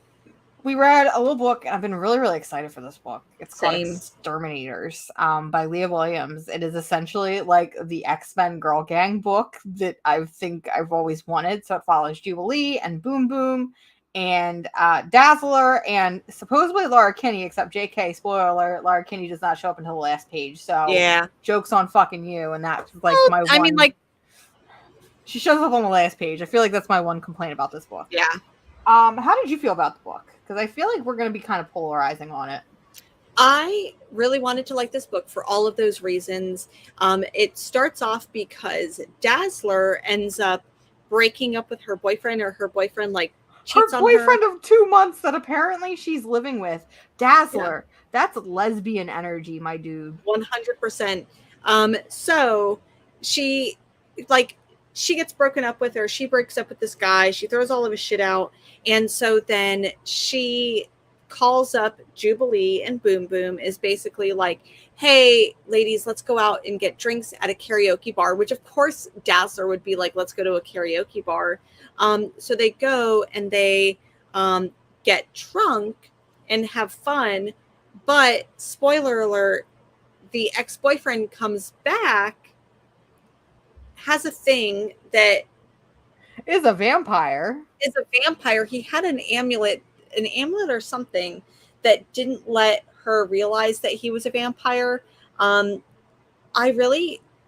We read a little book, and I've been really, really excited for this book. It's called Exterminators by Leah Williams. It is essentially like the X-Men Girl Gang book that I think I've always wanted. So it follows Jubilee and Boom Boom and Dazzler and supposedly Laura Kinney, except JK, spoiler alert, Laura Kinney does not show up until the last page. So yeah, joke's on fucking you. And that's like my one. I mean, like, she shows up on the last page. I feel like that's my one complaint about this book. Yeah. How did you feel about the book? Because I feel like we're going to be kind of polarizing on it. I really wanted to like this book for all of those reasons. It starts off because Dazzler ends up breaking up with her boyfriend, or her boyfriend like cheats on her. Her boyfriend of 2 months that apparently she's living with. Dazzler. Yeah. That's lesbian energy, my dude. 100%. So she gets broken up with, or she breaks up with this guy. She throws all of his shit out. And so then she calls up Jubilee, and Boom Boom is basically like, hey, ladies, let's go out and get drinks at a karaoke bar, which of course Dazzler would be like, let's go to a karaoke bar. So they go and they get drunk and have fun. But spoiler alert, the ex-boyfriend comes back, has a thing that is a vampire. He had an amulet or something that didn't let her realize that he was a vampire. I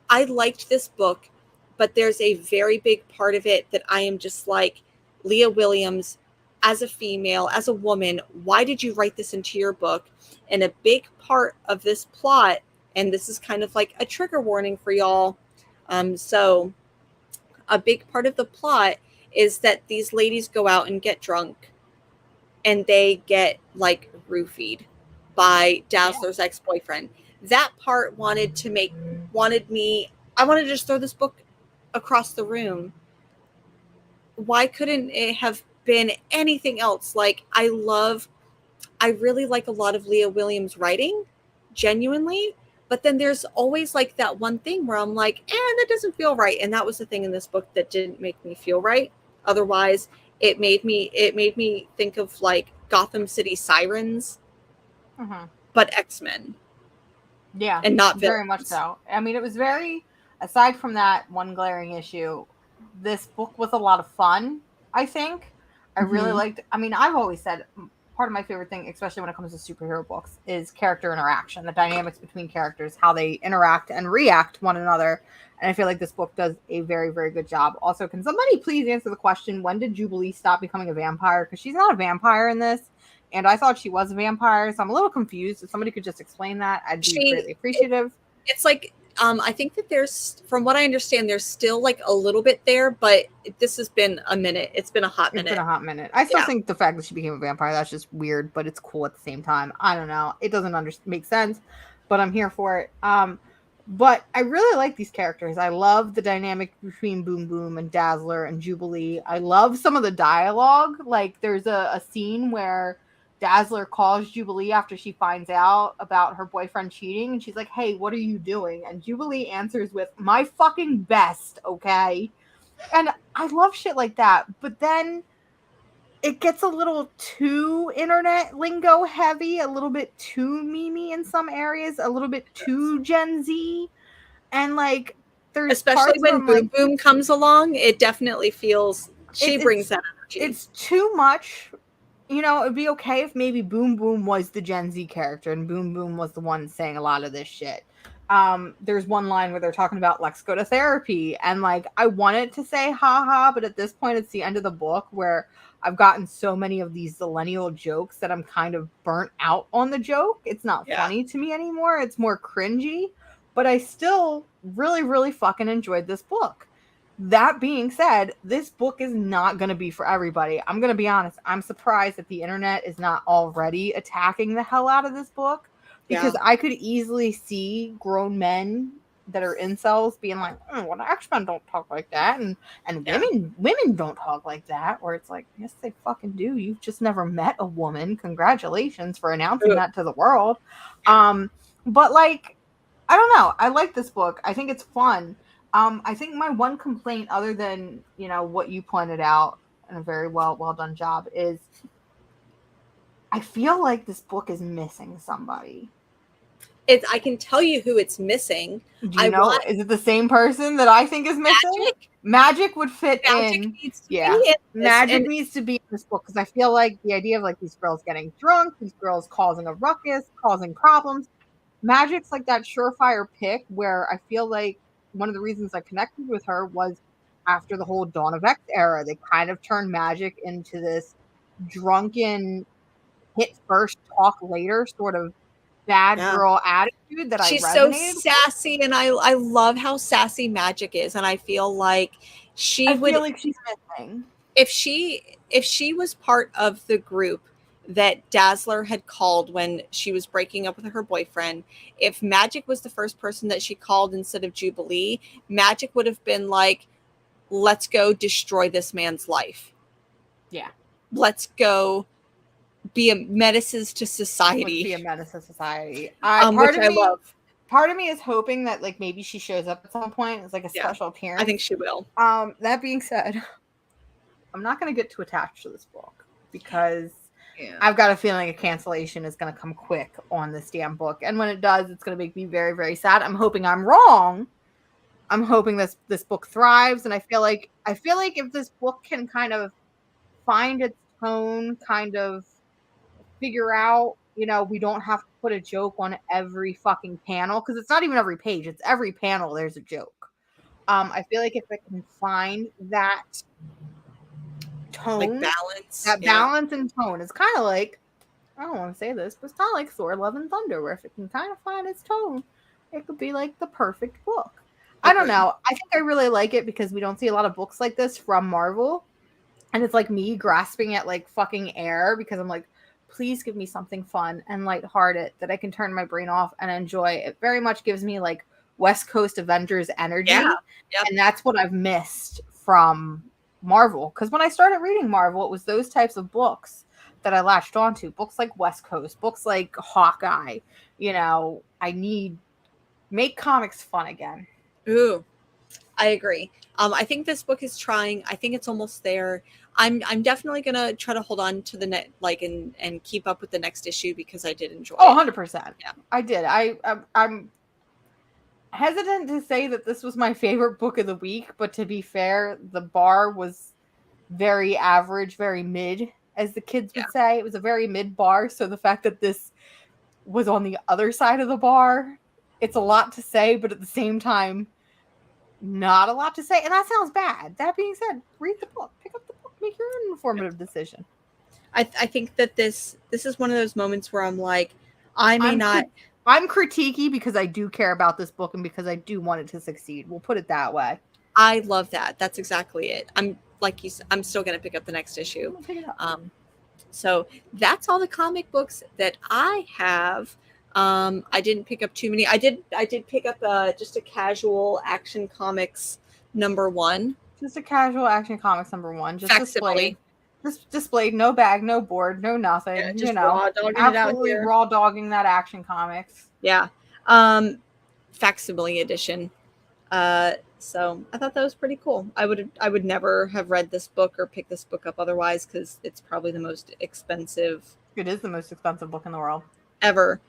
liked this book, but there's a very big part of it that I am just like, Leah Williams, as a female, as a woman, why did you write this into your book? And a big part of this plot and this is kind of like a trigger warning for y'all. So a big part of the plot is that these ladies go out and get drunk, and they get like roofied by Dazzler's ex-boyfriend. That part wanted me, I wanted to just throw this book across the room. Why couldn't it have been anything else? Like, I really like a lot of Leah Williams writing, genuinely, but then there's always like that one thing where I'm like, that doesn't feel right. And that was the thing in this book that didn't make me feel right. Otherwise, it made me think of like Gotham City Sirens, but X-Men. Yeah, and not very much so. I mean, it was very, aside from that one glaring issue, this book was a lot of fun, I think. I really liked, I mean, I've always said part of my favorite thing, especially when it comes to superhero books, is character interaction, the dynamics between characters, how they interact and react to one another. And I feel like this book does a very, very good job. Also, can somebody please answer the question, when did Jubilee stop becoming a vampire? Because she's not a vampire in this. And I thought she was a vampire, so I'm a little confused. If somebody could just explain that, I'd be greatly appreciative. It's like, I think that there's, from what I understand, there's still like a little bit there, but this has been a minute. It's been a hot minute. It's been a hot minute. I still think the fact that she became a vampire, that's just weird, but it's cool at the same time. I don't know. It doesn't make sense, but I'm here for it. But I really like these characters. I love the dynamic between Boom Boom and Dazzler and Jubilee. I love some of the dialogue. Like, there's a scene where Dazzler calls Jubilee after she finds out about her boyfriend cheating, and she's like, hey, what are you doing? And Jubilee answers with, my fucking best, okay? And I love shit like that, but then it gets a little too internet lingo heavy, a little bit too memey in some areas, a little bit too Gen Z, and like, there's especially when Boom Boom comes along, it definitely feels, she brings that energy. It's too much. You know, it'd be okay if maybe Boom Boom was the Gen Z character and Boom Boom was the one saying a lot of this shit. There's one line where they're talking about let's go to therapy, and like, I wanted to say haha, but at this point it's the end of the book where I've gotten so many of these millennial jokes that I'm kind of burnt out on the joke. It's not funny to me anymore. It's more cringy, but I still really, really fucking enjoyed this book. That being said, this book is not going to be for everybody. I'm going to be honest. I'm surprised that the internet is not already attacking the hell out of this book, because I could easily see grown men that are incels being like, well, X-Men don't talk like that. And women don't talk like that. Where it's like, yes, they fucking do. You've just never met a woman. Congratulations for announcing that to the world. But like, I don't know. I like this book. I think it's fun. I think my one complaint, other than, you know, what you pointed out in a very well done job, is I feel like this book is missing somebody. I can tell you who it's missing. Do you know? Is it the same person that I think is missing? Magic would fit in. Magic needs to be in this book, because I feel like the idea of like these girls getting drunk, these girls causing a ruckus, causing problems. Magic's like that surefire pick where I feel like one of the reasons I connected with her was after the whole Dawn of X era. They kind of turned Magic into this drunken, hit first, talk later sort of bad girl attitude that she's I resonated so sassy with. And I love how sassy Magic is, and I feel like she's missing. If she was part of the group that Dazzler had called when she was breaking up with her boyfriend, if Magic was the first person that she called instead of Jubilee, Magic would have been like, let's go destroy this man's life. Yeah. Let's go be a menace to society. Which I love. Part of me is hoping that like maybe she shows up at some point as like a special appearance. I think she will. That being said, I'm not going to get too attached to this book, because I've got a feeling a cancellation is going to come quick on this damn book. And when it does, it's going to make me very, very sad. I'm hoping I'm wrong. I'm hoping this book thrives. And I feel like if this book can kind of find its tone, kind of figure out, you know, we don't have to put a joke on every fucking panel, because it's not even every page. It's every panel. There's a joke. I feel like if it can find that tone, like balance, balance and tone, it's kind of like, I don't want to say this, but it's kind of like Thor: Love and Thunder, where if it can kind of find its tone, it could be like the perfect book. I don't know. I think I really like it because we don't see a lot of books like this from Marvel. And it's like me grasping at like fucking air because I'm like, please give me something fun and lighthearted that I can turn my brain off and enjoy. It very much gives me like West Coast Avengers energy. Yeah. Yep. And that's what I've missed from Marvel. Because when I started reading Marvel, it was those types of books that I latched onto. Books like West Coast, books like Hawkeye. You know, make comics fun again. Ooh, I agree. I think this book is trying. I think it's almost there. I'm definitely gonna try to hold on to the net, like, and keep up with the next issue because I did enjoy. Oh, 100%. Yeah, I did. I'm hesitant to say that this was my favorite book of the week, but to be fair, the bar was very average, very mid, as the kids would say. It was a very mid bar. So the fact that this was on the other side of the bar, it's a lot to say, but at the same time, not a lot to say. And that sounds bad. That being said, read the book, pick up the book, make your own informative decision. I think that this is one of those moments where I'm like, I'm critiquey because I do care about this book and because I do want it to succeed. We'll put it that way. I love that. That's exactly it. I'm like you said, I'm still going to pick up the next issue. So that's all the comic books that I have. I didn't pick up too many. I did pick up just a casual Action Comics #1. Just a casual Action Comics #1. Just Facsimile. Displayed, no bag, no board, no nothing. Yeah, just absolutely raw dogging that Action Comics. Yeah. Facsimile edition. So I thought that was pretty cool. I would never have read this book or picked this book up otherwise because it's probably the most expensive. It is the most expensive book in the world ever.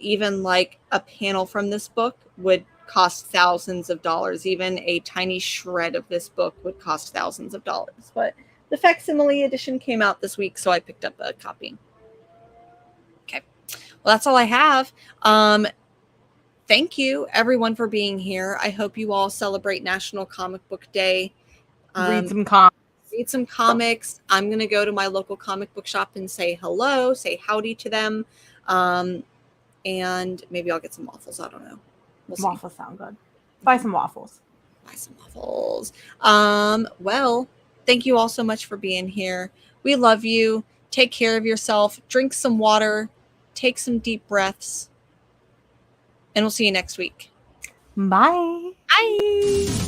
Even like a panel from this book would cost thousands of dollars. Even a tiny shred of this book would cost thousands of dollars. But the facsimile edition came out this week, so I picked up a copy. Okay. Well, that's all I have. Thank you, everyone, for being here. I hope you all celebrate National Comic Book Day. Read some comics. Read some comics. I'm going to go to my local comic book shop and say hello, say howdy to them. And maybe I'll get some waffles. I don't know. Waffles sound good. Buy some waffles. Well, thank you all so much for being here. We love you. Take care of yourself. Drink some water. Take some deep breaths. And we'll see you next week. Bye. Bye.